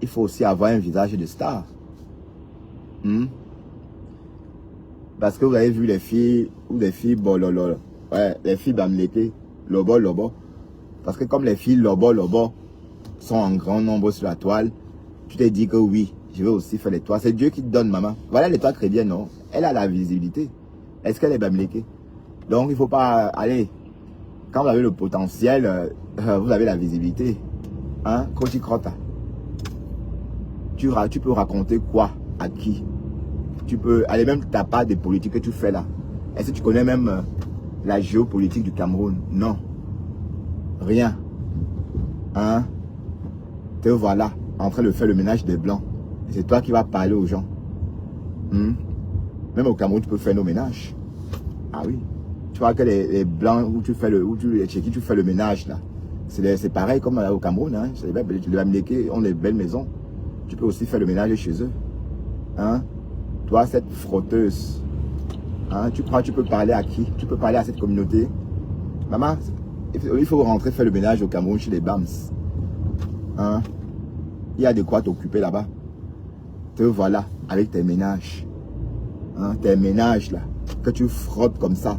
Il faut aussi avoir un visage de star. Parce que vous avez vu les filles, ou les filles bololol. Ouais, les filles bamlété, lobo. Parce que comme les filles lobo sont en grand nombre sur la toile, tu t'es dit que oui, je vais aussi faire les toits. C'est Dieu qui te donne, maman. Voilà les toits très bien, non? Elle a la visibilité. Est-ce qu'elle est bamlété? Donc il ne faut pas aller. Quand vous avez le potentiel, vous avez la visibilité. Hein? Crotta. Tu peux raconter quoi à qui? Tu peux aller même ta part des politiques que tu fais là. Est-ce que tu connais même la géopolitique du Cameroun? Non. Rien. Hein? Te voilà en train de faire le ménage des Blancs. C'est toi qui vas parler aux gens. Même au Cameroun, tu peux faire nos ménages. Ah oui. Tu vois que les Blancs où tu fais chez qui tu fais le ménage là. C'est pareil comme au Cameroun. Hein? Les Bamlékés ont des belles maisons. Tu peux aussi faire le ménage chez eux. Hein? Toi, cette frotteuse. Hein? Tu crois que tu peux parler à qui? Tu peux parler à cette communauté? Maman, il faut rentrer faire le ménage au Cameroun chez les Bams. Hein? Il y a de quoi t'occuper là-bas. Te voilà avec tes ménages. Hein? Tes ménages là. Que tu frottes comme ça.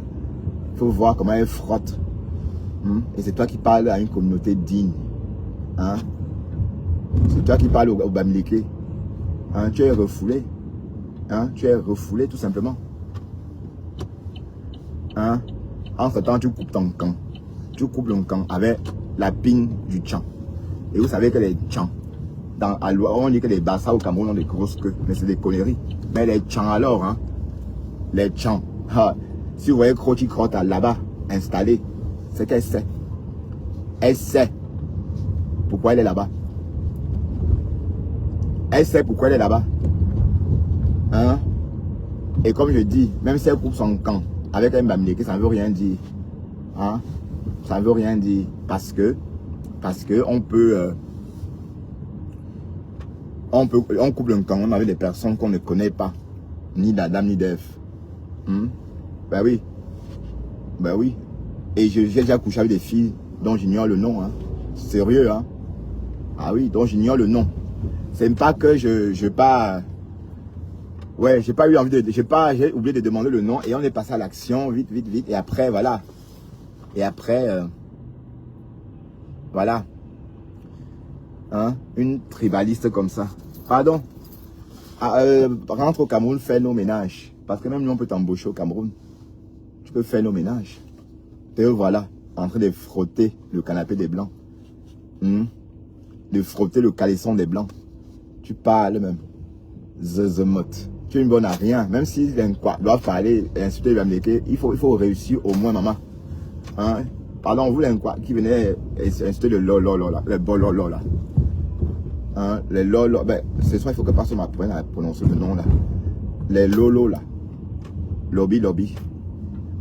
Il faut voir comment elles frottent. Et c'est toi qui parles à une communauté digne. Hein? C'est toi qui parles au Bamléké. Hein? Tu es refoulé. Hein? Tu es refoulé tout simplement. Hein? En ce temps, tu coupes ton camp. Tu coupes le camp avec la pine du tchan. Et vous savez que les tchans, on dit que les Bassa au Cameroun ont des grosses queues, mais c'est des conneries. Mais les tchans alors, hein, les tchans, si vous voyez Kroti Krota là-bas, installé, c'est qu'elle sait. Elle sait pourquoi elle est là-bas. Elle sait pourquoi elle est là-bas. Hein? Et comme je dis, même si elle coupe son camp avec un Bamileke, ça ne veut rien dire. Hein? Ça ne veut rien dire. Parce que on coupe le camp avec des personnes qu'on ne connaît pas. Ni d'Adam ni d'Ève. Ben oui. Ben oui. Et j'ai déjà couché avec des filles dont j'ignore le nom. Hein. Sérieux, hein. Ah oui, dont j'ignore le nom. C'est pas que je pas... Ouais, j'ai pas eu envie de... J'ai oublié de demander le nom et on est passé à l'action, vite. Et après, voilà. Et après... voilà. Hein? Une tribaliste comme ça. Pardon. Rentre au Cameroun, fais nos ménages. Parce que même nous, on peut t'embaucher au Cameroun. Tu peux faire nos ménages. Et voilà, en train de frotter le canapé des Blancs. De frotter le caleçon des Blancs. Tu parles même. Zezemot. Tu es une bonne à rien. Même s'ils doivent parler et insulter les Bamileke, il faut réussir au moins, maman. Hein? Pardon, vous qui venait insulter le lolo là, le bololo là. Hein? Les lolo, ben, ce soir il faut que personne m'apprenne à prononcer le nom là. Les lolo là. Lobby.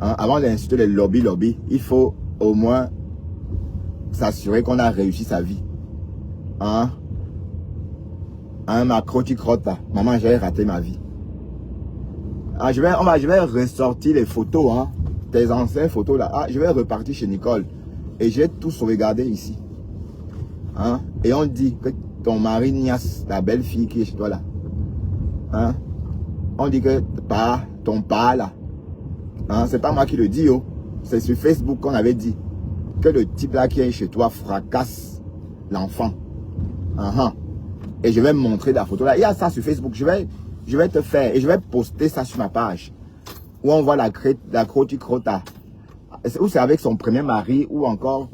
Hein? Avant d'insulter les lobby, il faut au moins s'assurer qu'on a réussi sa vie. Hein? Hein, ma Kroti Krota. Maman, j'ai raté ma vie. Ah, je vais ressortir les photos, hein. Tes anciennes photos là. Ah, je vais repartir chez Nicole. Et j'ai tout sauvegardé ici. Hein? Et on dit que ton mari Nias, la belle fille qui est chez toi là. Hein? On dit que ton père là. Hein? C'est pas moi qui le dis, oh. C'est sur Facebook qu'on avait dit que le type là qui est chez toi fracasse l'enfant. Et je vais me montrer la photo là. Il y a ça sur Facebook. Je vais te faire et je vais poster ça sur ma page. Où on voit la Kroti Krota. Ou c'est avec son premier mari ou encore.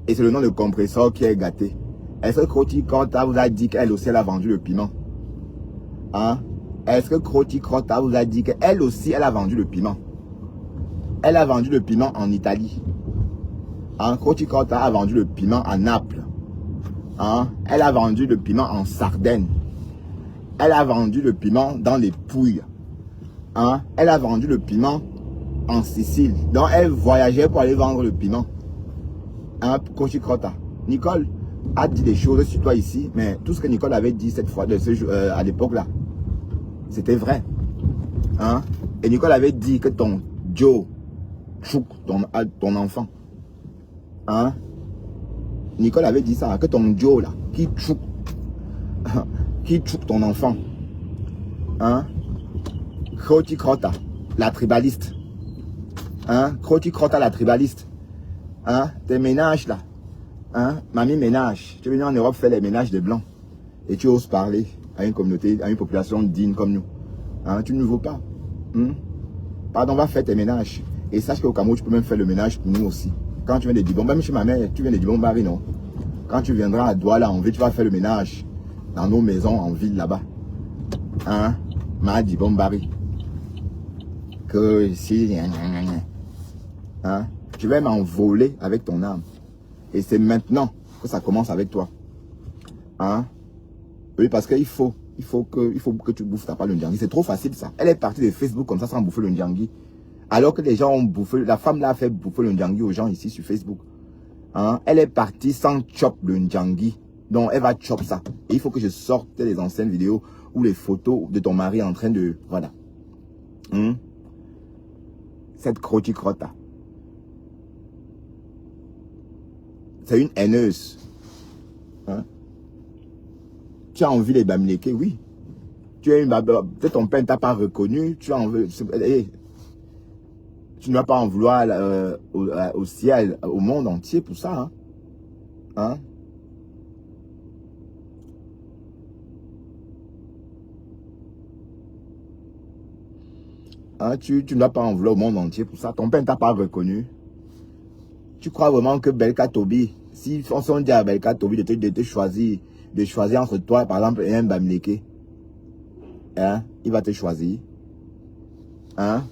Et c'est le nom de compresseur qui est gâté. Est-ce que Kroti Krota vous a dit qu'elle aussi elle a vendu le piment? Hein? Est-ce que Kroti Krota vous a dit qu'elle aussi elle a vendu le piment? Elle a vendu le piment en Italie. Hein? Kroti Krota a vendu le piment à Naples. Hein? Elle a vendu le piment en Sardaigne. Elle a vendu le piment dans les Pouilles. Hein? Elle a vendu le piment en Sicile. Donc elle voyageait pour aller vendre le piment. Hein? Kroti Krota. Nicole a dit des choses sur toi ici, mais tout ce que Nicole avait dit cette fois, à l'époque là, c'était vrai. Hein? Et Nicole avait dit que ton Joe chouk ton enfant. Hein? Nicole avait dit ça, que ton Joe là, qui chouk ton enfant. Hein? Kroti Krota, la tribaliste. Hein? Kroti Krota, la tribaliste. Hein? Tes ménages là. Hein? Mamie ménage. Tu es venu en Europe faire les ménages des Blancs. Et tu oses parler à une communauté, à une population digne comme nous. Hein? Tu ne vaux pas. Pardon, va faire tes ménages. Et sache qu'au Cameroun, tu peux même faire le ménage pour nous aussi. Quand tu viens de Dibon, même chez ma mère, tu viens de Dibon-Bari, non? Quand tu viendras à Douala en ville, tu vas faire le ménage dans nos maisons en ville là-bas. Hein? Ma Dibon-Bari. Que ici, hein? Je vais m'envoler avec ton âme. Et c'est maintenant que ça commence avec toi. Hein? Oui, parce qu'il faut que tu bouffes ta part le Ndjangi. C'est trop facile ça. Elle est partie de Facebook comme ça sans bouffer le Ndjangi. Alors que les gens ont bouffé, la femme là a fait bouffer le Ndjangi aux gens ici sur Facebook. Hein? Elle est partie sans chop le Ndjangi. Donc elle va chop ça. Et il faut que je sorte les anciennes vidéos ou les photos de ton mari en train de... Voilà. Cette Kroti Krota. C'est une haineuse. Hein? Tu as envie les Bamileke, oui. Tu es une peut-être ton père ne t'a pas reconnu. Tu as envie. Tu ne vas pas en vouloir au ciel, au monde entier pour ça. Hein? Hein? Hein, tu ne dois pas en vouloir au monde entier pour ça. Ton père ne t'a pas reconnu. Tu crois vraiment que Belka Tobi, si on dit à Belka Tobi de te choisir, entre toi, par exemple, et un Bamileke, hein, il va te choisir. Hein?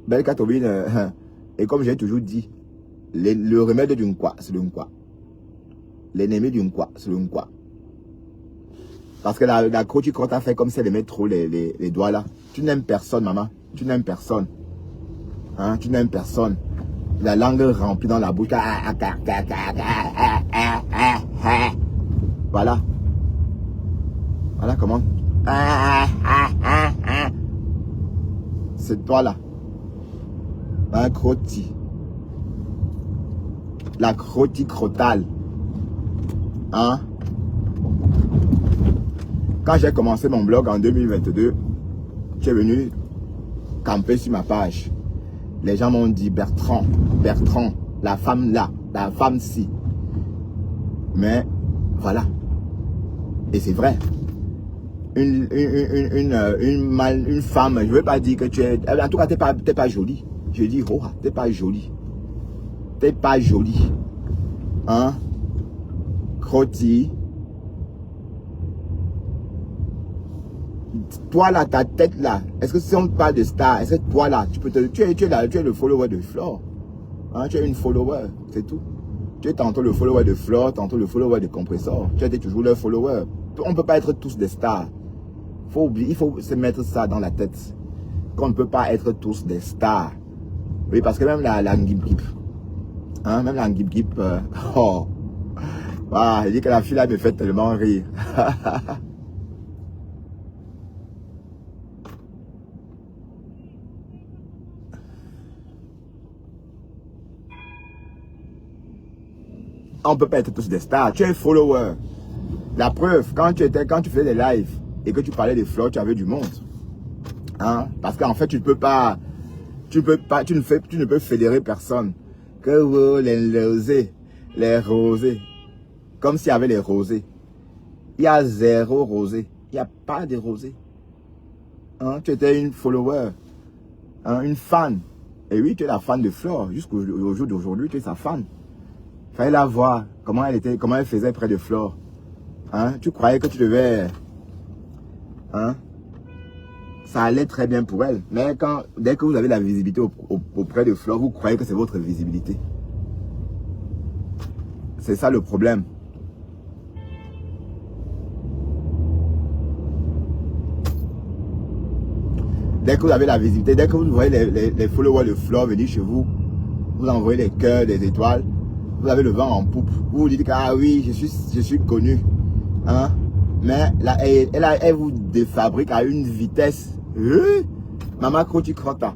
Belka Tobi, et comme j'ai toujours dit, le remède d'une quoi, c'est le quoi. L'ennemi d'une quoi, c'est le quoi. Parce que la coach quand t'as fait comme ça, elle met trop les doigts là. Tu n'aimes personne, maman. Tu n'aimes personne. Hein? Tu n'aimes personne. La langue remplie dans la bouche. Voilà. Voilà comment. C'est toi là. Un crotty. La crotty crotale. Hein? Quand j'ai commencé mon blog en 2022, tu es venu camper sur ma page. Les gens m'ont dit Bertrand, la femme là, la femme ci. Mais voilà. Et c'est vrai. Une femme, je ne veux pas dire que tu es... En tout cas, tu n'es pas jolie. Je dis, oh, tu n'es pas jolie. Tu n'es pas jolie. Hein? Crotty. Toi là, ta tête là, est-ce que si on parle de star, est-ce que toi là, tu es le follower de Flore, hein, tu es une follower, c'est tout. Tu es tantôt le follower de Flore, tantôt le follower de Compressor, tu es toujours le follower. On ne peut pas être tous des stars. Il faut se mettre ça dans la tête, qu'on ne peut pas être tous des stars. Oui, parce que même la Ngip, hein, même la Ngip, oh, ah, il dit que la fille là me fait tellement rire. On ne peut pas être tous des stars. Tu es follower. La preuve, quand tu faisais des lives et que tu parlais des fleurs, tu avais du monde. Hein? Parce qu'en fait, tu ne peux fédérer personne. Que vous, les rosés. Comme s'il y avait les rosés. Il y a zéro rosé. Il n'y a pas de rosés. Hein? Tu étais une follower. Hein? Une fan. Et oui, tu es la fan de Flore. Jusqu'au jour d'aujourd'hui, tu es sa fan. Fallait la voir, comment elle faisait près de Flore. Hein? Tu croyais que tu devais... Hein? Ça allait très bien pour elle. Mais dès que vous avez la visibilité auprès de Flore, vous croyez que c'est votre visibilité. C'est ça le problème. Dès que vous avez la visibilité, dès que vous voyez les followers de Flore venir chez vous, vous envoyez les cœurs, des étoiles, vous avez le vent en poupe. Vous vous dites que ah oui, je suis connu. Hein? Mais là, elle vous défabrique à une vitesse. Maman Crotty Crota.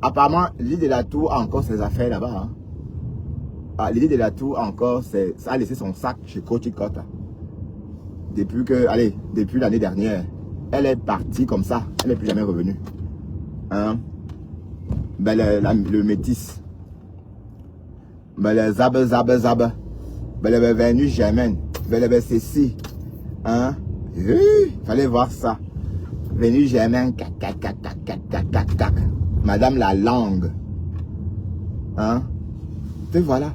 Apparemment, l'île de la Tour a encore ses affaires là-bas. Hein? Ah, l'île de la Tour encore, ça a laissé son sac chez Crotty Crota. Depuis l'année dernière. Elle est partie comme ça. Elle n'est plus jamais revenue. Hein? Ben, le métis. Ben, le zab. Ben, le Vénus Germaine. Ben, le ceci. Hein? Fallait voir ça. Vénus Germaine. Madame la langue. Hein? Et voilà.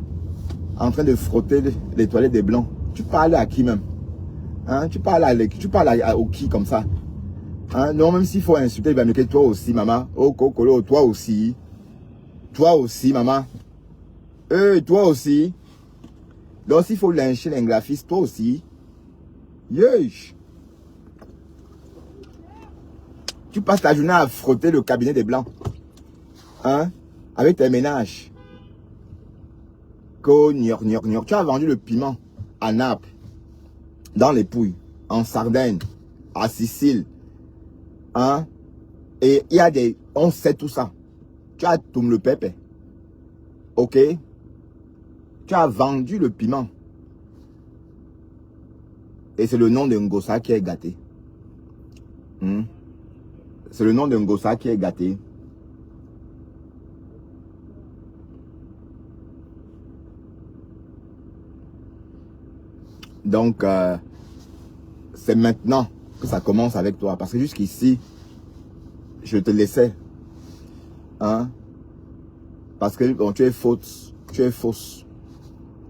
En train de frotter les toilettes des blancs. Tu parles à qui même? Hein? Tu parles au qui comme ça? Hein? Non, même s'il faut insulter, il va me dire toi aussi, maman. Oh, Kokolo, toi aussi. Toi aussi, maman. Toi aussi. Donc, s'il faut lyncher les graphistes, toi aussi. Yeesh. Tu passes ta journée à frotter le cabinet des blancs. Hein? Avec tes ménages. Tu as vendu le piment à Naples, dans les Pouilles, en Sardaigne, à Sicile. Hein? Et il y a des... On sait tout ça. Tu as tout le pépé. Ok? Tu as vendu le piment. Et c'est le nom de Ngosa qui est gâté. C'est le nom de Ngosa qui est gâté. Donc, c'est maintenant que ça commence avec toi. Parce que jusqu'ici, je te laissais. Hein? Parce que bon, tu es fausse. Tu es fausse.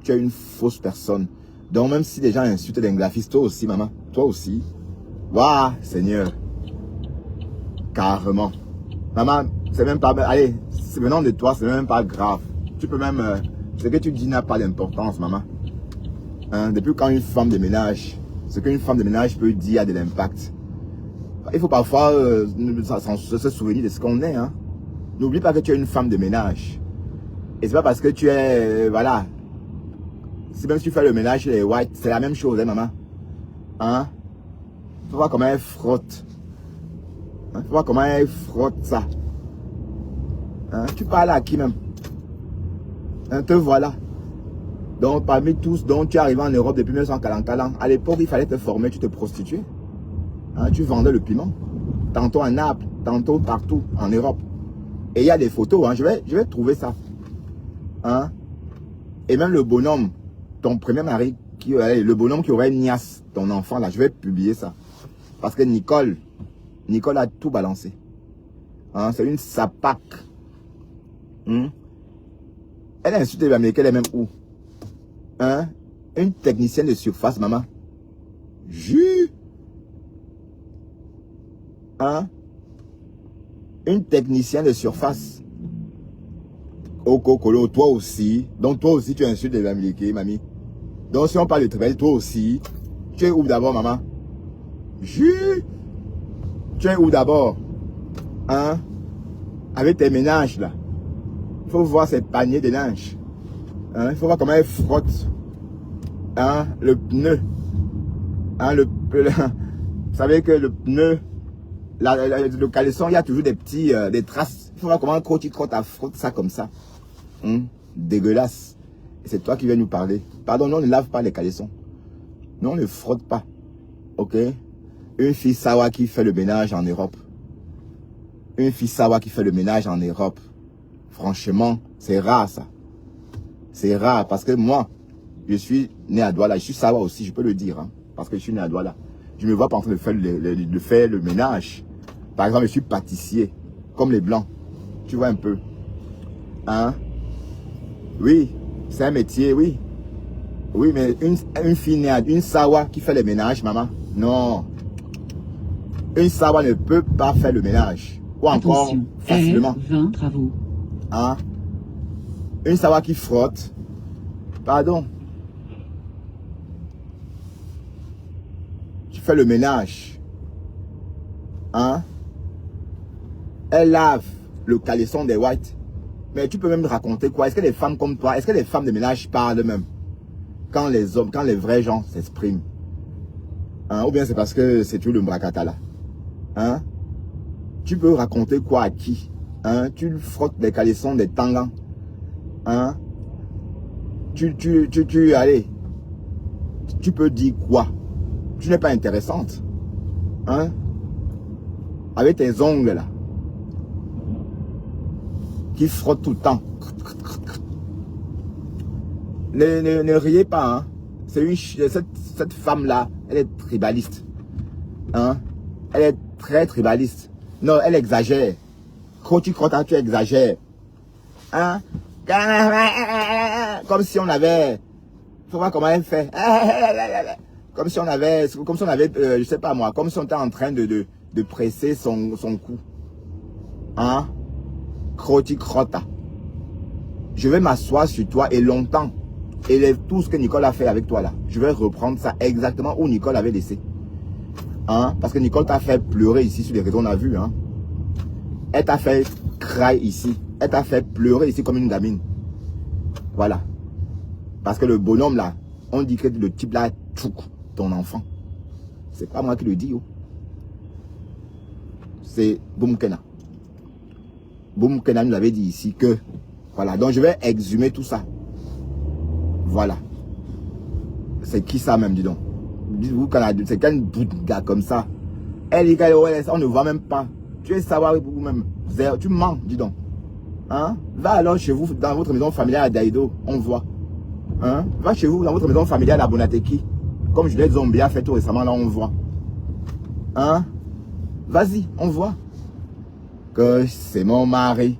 Tu es une fausse personne. Donc même si les gens insultent les graphistes, toi aussi, maman. Toi aussi. Waouh, Seigneur. Carrément. Maman, c'est même pas... Allez, c'est venant de toi, c'est même pas grave. Tu peux même... ce que tu dis n'a pas d'importance, maman. Hein? Depuis quand une femme de ménage, ce qu'une femme de ménage peut dire a de l'impact. Il faut parfois se souvenir de ce qu'on est. Hein? N'oublie pas que tu es une femme de ménage. Et c'est pas parce que tu es... voilà. Si même si tu fais le ménage chez les whites, c'est la même chose, hein, maman. Hein? Faut voir comment elle frotte. Hein? Faut voir comment elle frotte ça. Hein? Tu parles à qui même? Hein? Te voilà. Donc parmi tous, donc tu es arrivé en Europe depuis 1940. À l'époque, il fallait te former, tu te prostituais. Hein? Tu vendais le piment. Tantôt à Naples, tantôt partout en Europe. Et il y a des photos, hein? Je vais trouver ça. Hein? Et même le bonhomme, ton premier mari, le bonhomme qui aurait niasse ton enfant là, je vais publier ça. Parce que Nicole a tout balancé. Hein? C'est une sapac. Elle a insulté l'Américain, elle est même où? Hein? Une technicienne de surface, maman. Jus. Hein? Une technicienne de surface. Au Cocolo, toi aussi. Donc toi aussi tu insultes les Américains, mamie. Donc si on parle de travail, toi aussi. Tu es où d'abord, maman? Jus. Tu es où d'abord? Hein? Avec tes ménages là. Il faut voir ces paniers de linge. Hein? Il faut voir comment elle frotte. Hein? Le pneu. Hein? Vous savez que le pneu, le caleçon, il y a toujours des petits, des traces. Il faut voir comment un coach frotte ça comme ça. Dégueulasse. C'est toi qui viens nous parler. Pardon, nous on ne lave pas les caleçons. Nous on ne frotte pas. Ok? Une fille sawa qui fait le ménage en Europe. Une fille sawa qui fait le ménage en Europe. Franchement, c'est rare ça. C'est rare parce que moi, je suis né à Douala. Je suis sawa aussi, je peux le dire. Hein, parce que je suis né à Douala. Je ne me vois pas en train de faire le ménage. Par exemple, je suis pâtissier. Comme les blancs. Tu vois un peu. Hein? Oui, c'est un métier, oui. Oui, mais une fille née à une sawa qui fait le ménage, maman. Non. Une sawa ne peut pas faire le ménage. Ou encore, attention, facilement. 20 travaux. Hein? Une sawa qui frotte. Pardon. Tu fais le ménage. Hein? Elle lave le caleçon des whites. Mais tu peux même raconter quoi? Est-ce que les femmes comme toi, est-ce que les femmes de ménage parlent même? Quand les hommes, quand les vrais gens s'expriment. Hein? Ou bien c'est parce que c'est tout le bracata là. Hein? Tu peux raconter quoi à qui? Hein? Tu frottes des caleçons, des tangans. Hein? Allez. Tu peux dire quoi? Tu n'es pas intéressante. Hein? Avec tes ongles là. Qui frottent tout le temps. Ne riez pas. Hein? Cette femme-là, elle est tribaliste. Hein? Elle est très tribaliste. Non, elle exagère. Quand tu crois tu exagères. Hein? Comme si on avait... Faut voir comment elle fait. Comme si on avait, je sais pas moi, comme si on était en train de presser son cou. Hein? Crota. Je vais m'asseoir sur toi et longtemps. Et tout ce que Nicole a fait avec toi là, je vais reprendre ça exactement où Nicole avait laissé. Hein? Parce que Nicole t'a fait pleurer ici sur les réseaux, on a vu. Hein? Elle t'a fait cry ici. Elle t'a fait pleurer ici comme une gamine. Voilà. Parce que le bonhomme là, on dit que le type là, tchouk, ton enfant. C'est pas moi qui le dis. Oh. C'est Boumkena. Boumkena nous avait dit ici que, voilà, donc je vais exhumer tout ça. Voilà. C'est qui ça même, dis donc? Dites-vous, c'est quel bout de gars comme ça? Elle dit on ne voit même pas. Tu es savoir vous-même. Tu mens, dis donc. Hein? Va alors chez vous, dans votre maison familiale à Daïdo, on voit. Hein? Va chez vous, dans votre maison familiale à Bonateki. Comme Juliette Zombie a fait tout récemment, là, on voit. Hein? Vas-y, on voit. que c'est mon mari.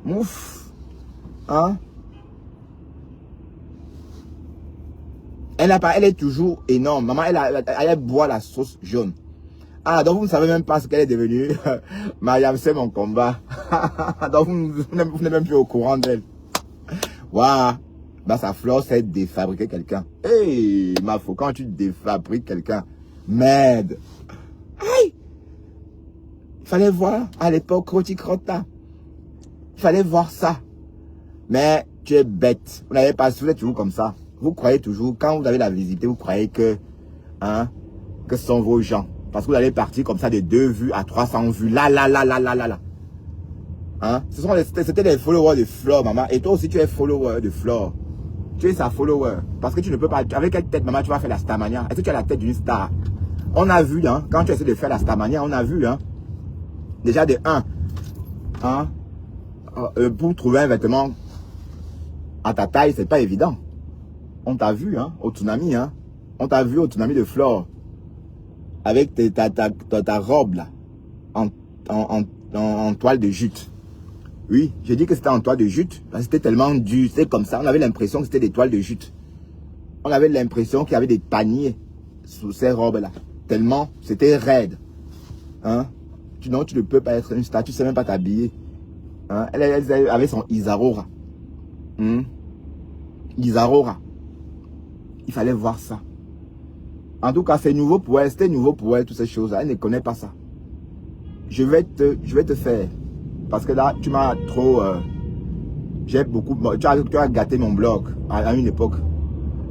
Ouf. Hein? Elle est toujours énorme. Maman, elle boit la sauce jaune. Ah, donc vous ne savez même pas ce qu'elle est devenue. Mariam, c'est mon combat. Donc vous n'êtes même plus au courant d'elle. Waouh. Bah, sa fleur, c'est défabriquer quelqu'un. Hey, ma faux, quand tu défabriques quelqu'un, merde. Aïe. Il fallait voir à l'époque Croti Crota. Il fallait voir ça. Mais tu es bête. Vous n'avez pas, vous êtes toujours comme ça. Vous croyez toujours, quand vous avez la visiter, vous croyez que, hein, que ce sont vos gens. Parce que vous allez partir comme ça de 2 vues à 300 vues. Là. Hein? C'était les followers de Flore, maman. Et toi aussi, tu es follower de Flore. Tu es sa follower. Parce que tu ne peux pas, avec quelle tête, maman, tu vas faire la Starmania? Est-ce que tu as la tête d'une star? On a vu, hein, quand tu essaies de faire la Starmania, on a vu, hein. Déjà de 1, hein, pour trouver un vêtement à ta taille, c'est pas évident. On t'a vu, hein, au tsunami, hein. On t'a vu au tsunami de Flore. Avec ta robe, là, en toile de jute. Oui, j'ai dit que c'était en toile de jute. C'était tellement dur, c'est comme ça. On avait l'impression que c'était des toiles de jute. On avait l'impression qu'il y avait des paniers sous ces robes-là. Tellement, c'était raide. Hein? Non, tu ne peux pas être une star, tu ne sais même pas t'habiller. Hein? Elle avait son Isarora. Isarora. Il fallait voir ça. En tout cas, c'est nouveau pour elle. C'était nouveau pour elle, toutes ces choses-là. Elle ne connaît pas ça. Je vais te faire. Parce que là, tu m'as trop... j'ai beaucoup... Tu as gâté mon blog à une époque.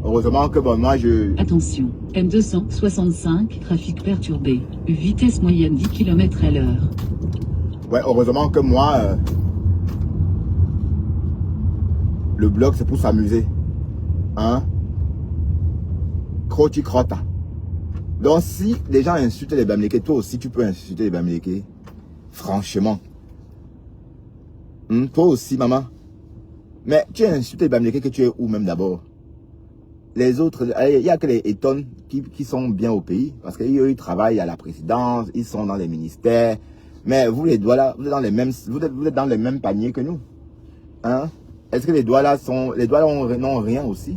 Heureusement que bon, moi, je... Attention, M265, trafic perturbé. Vitesse moyenne 10 km à l'heure. Ouais, heureusement que moi... le blog, c'est pour s'amuser. Hein? Croti Crota. Donc, si les gens insultent les Bamileke, toi aussi, tu peux insulter les Bamileke. Franchement. Toi aussi, maman. Mais tu insultes les Bamileke que tu es où même d'abord? Les autres, il n'y a que les Eton qui sont bien au pays. Parce qu'ils travaillent à la présidence, ils sont dans les ministères. Mais vous, les Douala, vous êtes dans les mêmes, vous êtes dans les mêmes paniers que nous. Hein? Est-ce que les Douala sont... Les Douala n'ont rien aussi?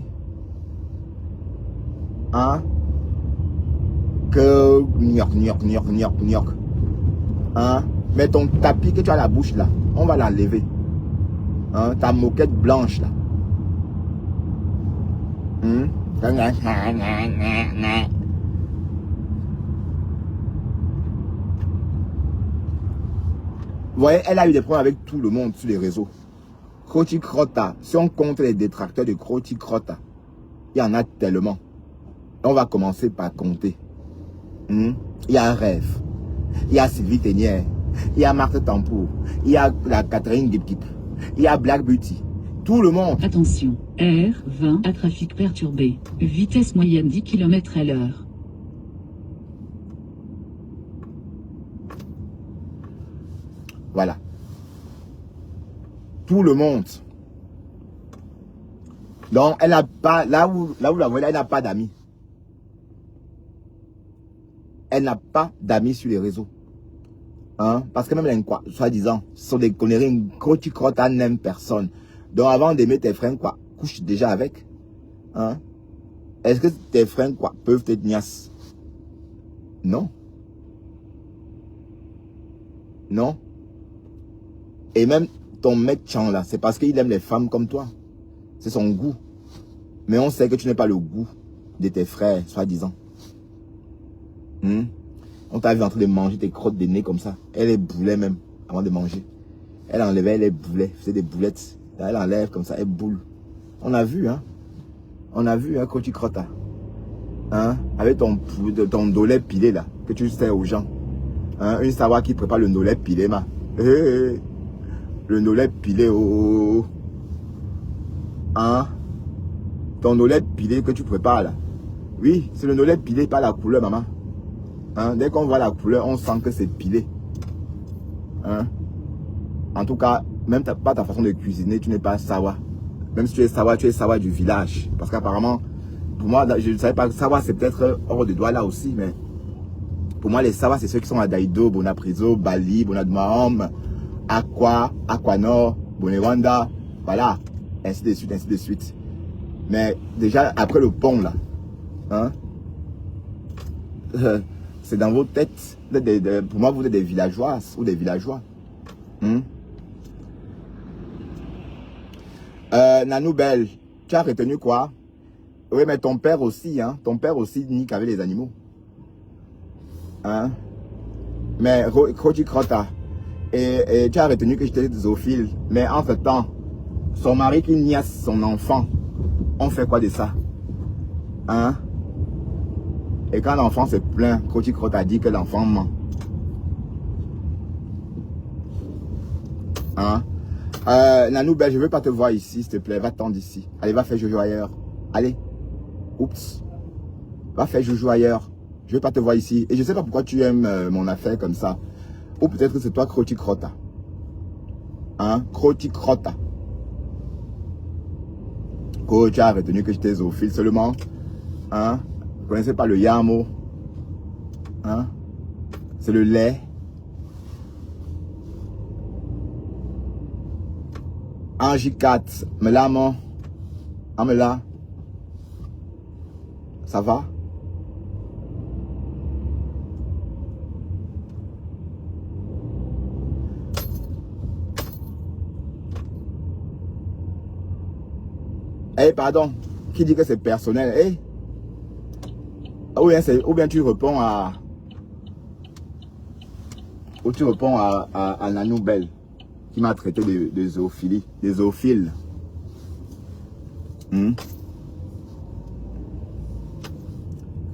Hein? Que gnoc. Hein? Mais ton tapis que tu as à la bouche là, on va l'enlever. Hein? Ta moquette blanche là. Vous voyez, elle a eu des problèmes avec tout le monde sur les réseaux. Croti Crota, si on compte les détracteurs de Croti Crota, il y en a tellement. On va commencer par compter. Il y a Rêve, il y a Sylvie Ténière, il y a Marthe Tampour, il y a la Catherine Gip, il y a Black Beauty. Tout le monde. Attention, R20 à trafic perturbé. Vitesse moyenne 10 km à l'heure. Voilà. Tout le monde. Donc, elle n'a pas, là où la voyez, elle n'a pas d'amis. Elle n'a pas d'amis sur les réseaux. Hein? Parce que même les quoi, soi-disant, ce sont des conneries, Croti Crota n'aime personne. Donc avant d'aimer tes frères, quoi, couche déjà avec. Hein? Est-ce que tes frères, quoi, peuvent te niasse? Non. Non. Et même ton mec Chan là, c'est parce qu'il aime les femmes comme toi. C'est son goût. Mais on sait que tu n'es pas le goût de tes frères, soi-disant. On t'a vu en train de manger tes crottes de nez comme ça. Elle les boulait même avant de manger. Elle enlevait les boulets, faisait des boulettes. Elle enlève comme ça, elle boule. On a vu, hein. On a vu, hein, quand tu crottes. Hein, avec ton dolet pilé là, que tu sers aux gens. Hein, une savoir qui prépare le dolet pilé, ma. Le dolet pilé, oh. Hein. Ton dolet pilé que tu prépares là. Oui, c'est le dolet pilé, pas la couleur, maman. Hein, dès qu'on voit la couleur, on sent que c'est pilé. Hein? En tout cas, même pas ta façon de cuisiner, tu n'es pas sawa. Même si tu es sawa du village. Parce qu'apparemment, pour moi, je ne savais pas, sawa c'est peut-être hors de doigt là aussi, mais pour moi, les sawa c'est ceux qui sont à Daïdo, Bonapriso, Bali, Bonadmaom, Aquanor, Bonewanda, voilà, ainsi de suite, ainsi de suite. Mais déjà, après le pont, là, hein, c'est dans vos têtes. Pour moi, vous êtes des villageoises ou des villageois. Hein? Nanou Belle, tu as retenu quoi? Oui, mais ton père aussi, hein? Ton père aussi nique avec les animaux. Hein? Mais Koti Krota, et tu as retenu que j'étais zoophile. Mais entre-temps, son mari qui niaise son enfant, on fait quoi de ça? Hein? Et quand l'enfant se plaint, Koti Krota dit que l'enfant ment. Hein? Nanou Belle, je ne veux pas te voir ici, s'il te plaît. Va-t'en d'ici. Allez, va faire joujou ailleurs. Allez. Oups. Va faire joujou ailleurs. Je ne veux pas te voir ici. Et je ne sais pas pourquoi tu aimes mon affaire comme ça. Ou peut-être que c'est toi, Kroti Krota. Hein? Kroti Krota. Tu as retenu que j'étais zoophile seulement. Hein? Vous ne connaissez pas le yamo. Hein? C'est le lait. Angie 4, me la mon. Amela. Ça va? Eh, pardon. Qui dit que c'est personnel? Eh? Ou bien tu réponds à... Ou tu réponds à Nanou Belle qui m'a traité de zoophilie, des zoophiles.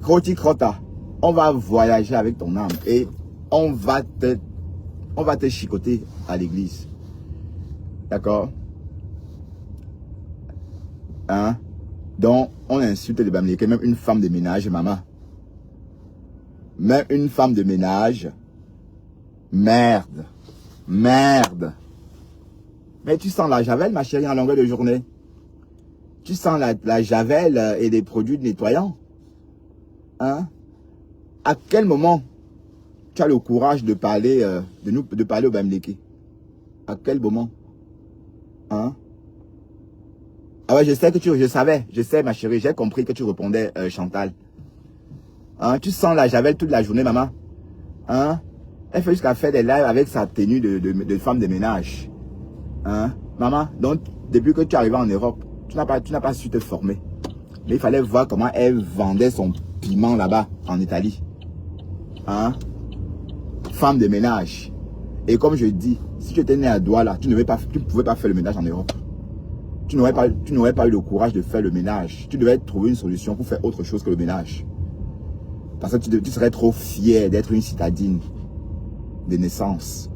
Kroti Krota, on va voyager avec ton âme et on va te chicoter à l'église. D'accord? Hein? Donc, on insulte les Bamileke, même une femme de ménage, maman. Même une femme de ménage. Merde. Merde. Mais tu sens la javel, ma chérie, en longueur de journée. Tu sens la javel et des produits nettoyants. Hein? À quel moment tu as le courage de parler, de parler au Bamileke? À quel moment? Hein? Ah ouais, je sais ma chérie, j'ai compris que tu répondais Chantal. Hein? Tu sens la javel toute la journée, maman. Hein? Elle fait jusqu'à faire des lives avec sa tenue de femme de ménage. Hein? Maman, donc depuis que tu es arrivé en Europe, tu n'as pas su te former. Mais il fallait voir comment elle vendait son piment là-bas en Italie. Hein? Femme de ménage. Et comme je dis, si tu étais né à Douala, tu ne pouvais pas faire le ménage en Europe. Tu n'aurais pas eu le courage de faire le ménage. Tu devais trouver une solution pour faire autre chose que le ménage. Parce que tu serais trop fier d'être une citadine de naissance.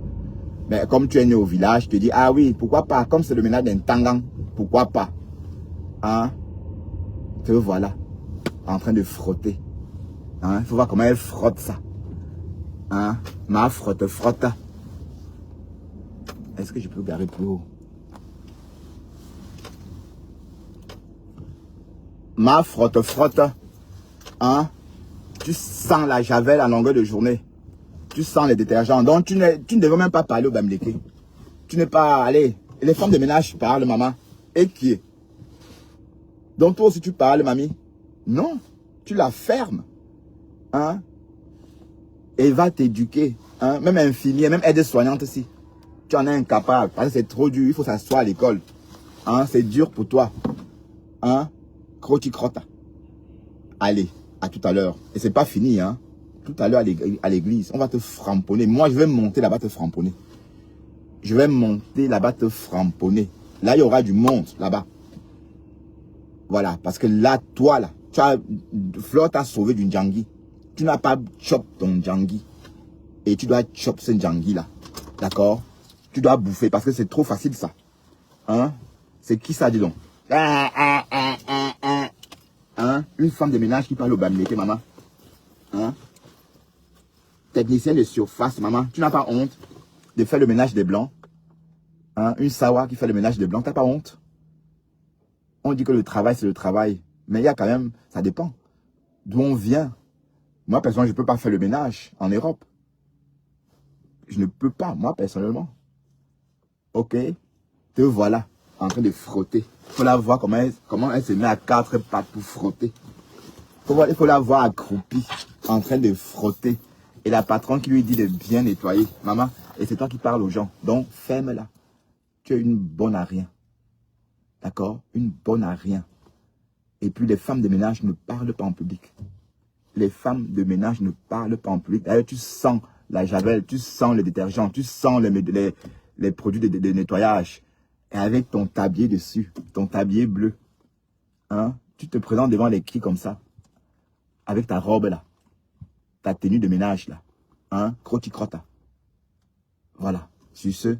Mais comme tu es né au village, tu te dis, ah oui, pourquoi pas? Comme c'est le ménage d'un tangan, pourquoi pas? Hein? Te voilà, en train de frotter. Hein? Il faut voir comment elle frotte ça. Hein? Ma frotte. Est-ce que je peux garer plus haut? Ma frotte. Hein? Tu sens la javel à longueur de journée. Tu sens les détergents. Donc tu ne devrais même pas parler au Bamileke. Tu n'es pas... Allez, les femmes de ménage parlent, maman. Et qui est? Donc toi aussi tu parles, mamie? Non, tu la fermes. Hein? Et va t'éduquer. Hein? Même infirmière, même aide-soignante aussi. Tu en es incapable. Parce que c'est trop dur. Il faut s'asseoir à l'école. Hein? C'est dur pour toi. Hein? Kroti Krota. Allez, à tout à l'heure. Et c'est pas fini, hein? Tout à l'heure à l'église, on va te framponner. Moi, je vais monter là-bas te framponner. Je vais monter là-bas te framponner. Là, il y aura du monde là-bas. Voilà, parce que là, toi, là, Fleur t'a sauvé d'une djangui. Tu n'as pas chop ton djangui. Et tu dois chop ce djangui là. D'accord? Tu dois bouffer parce que c'est trop facile ça. Hein? C'est qui ça, dis donc? Hein? Une femme de ménage qui parle au Bamileke, maman. Hein? Technicien de surface, maman. Tu n'as pas honte de faire le ménage des blancs? Hein? Une Sawa qui fait le ménage des blancs, t'as pas honte? On dit que le travail, c'est le travail. Mais il y a quand même, ça dépend. D'où on vient. Moi, personnellement, je ne peux pas faire le ménage en Europe. Je ne peux pas, moi, personnellement. Ok? Te voilà en train de frotter. Il faut la voir comment elle se met à quatre pattes pour frotter. Il faut la voir accroupie, en train de frotter. Et la patronne qui lui dit de bien nettoyer. Maman, et c'est toi qui parles aux gens. Donc, ferme-la. Tu es une bonne à rien. D'accord? Une bonne à rien. Et puis, les femmes de ménage ne parlent pas en public. Les femmes de ménage ne parlent pas en public. D'ailleurs, tu sens la javel, tu sens le détergent, tu sens les produits de nettoyage. Et avec ton tablier dessus, ton tablier bleu, hein, tu te présentes devant les cris comme ça. Avec ta robe là, ta tenue de ménage là, hein, croti-crotta. Voilà, sur ce,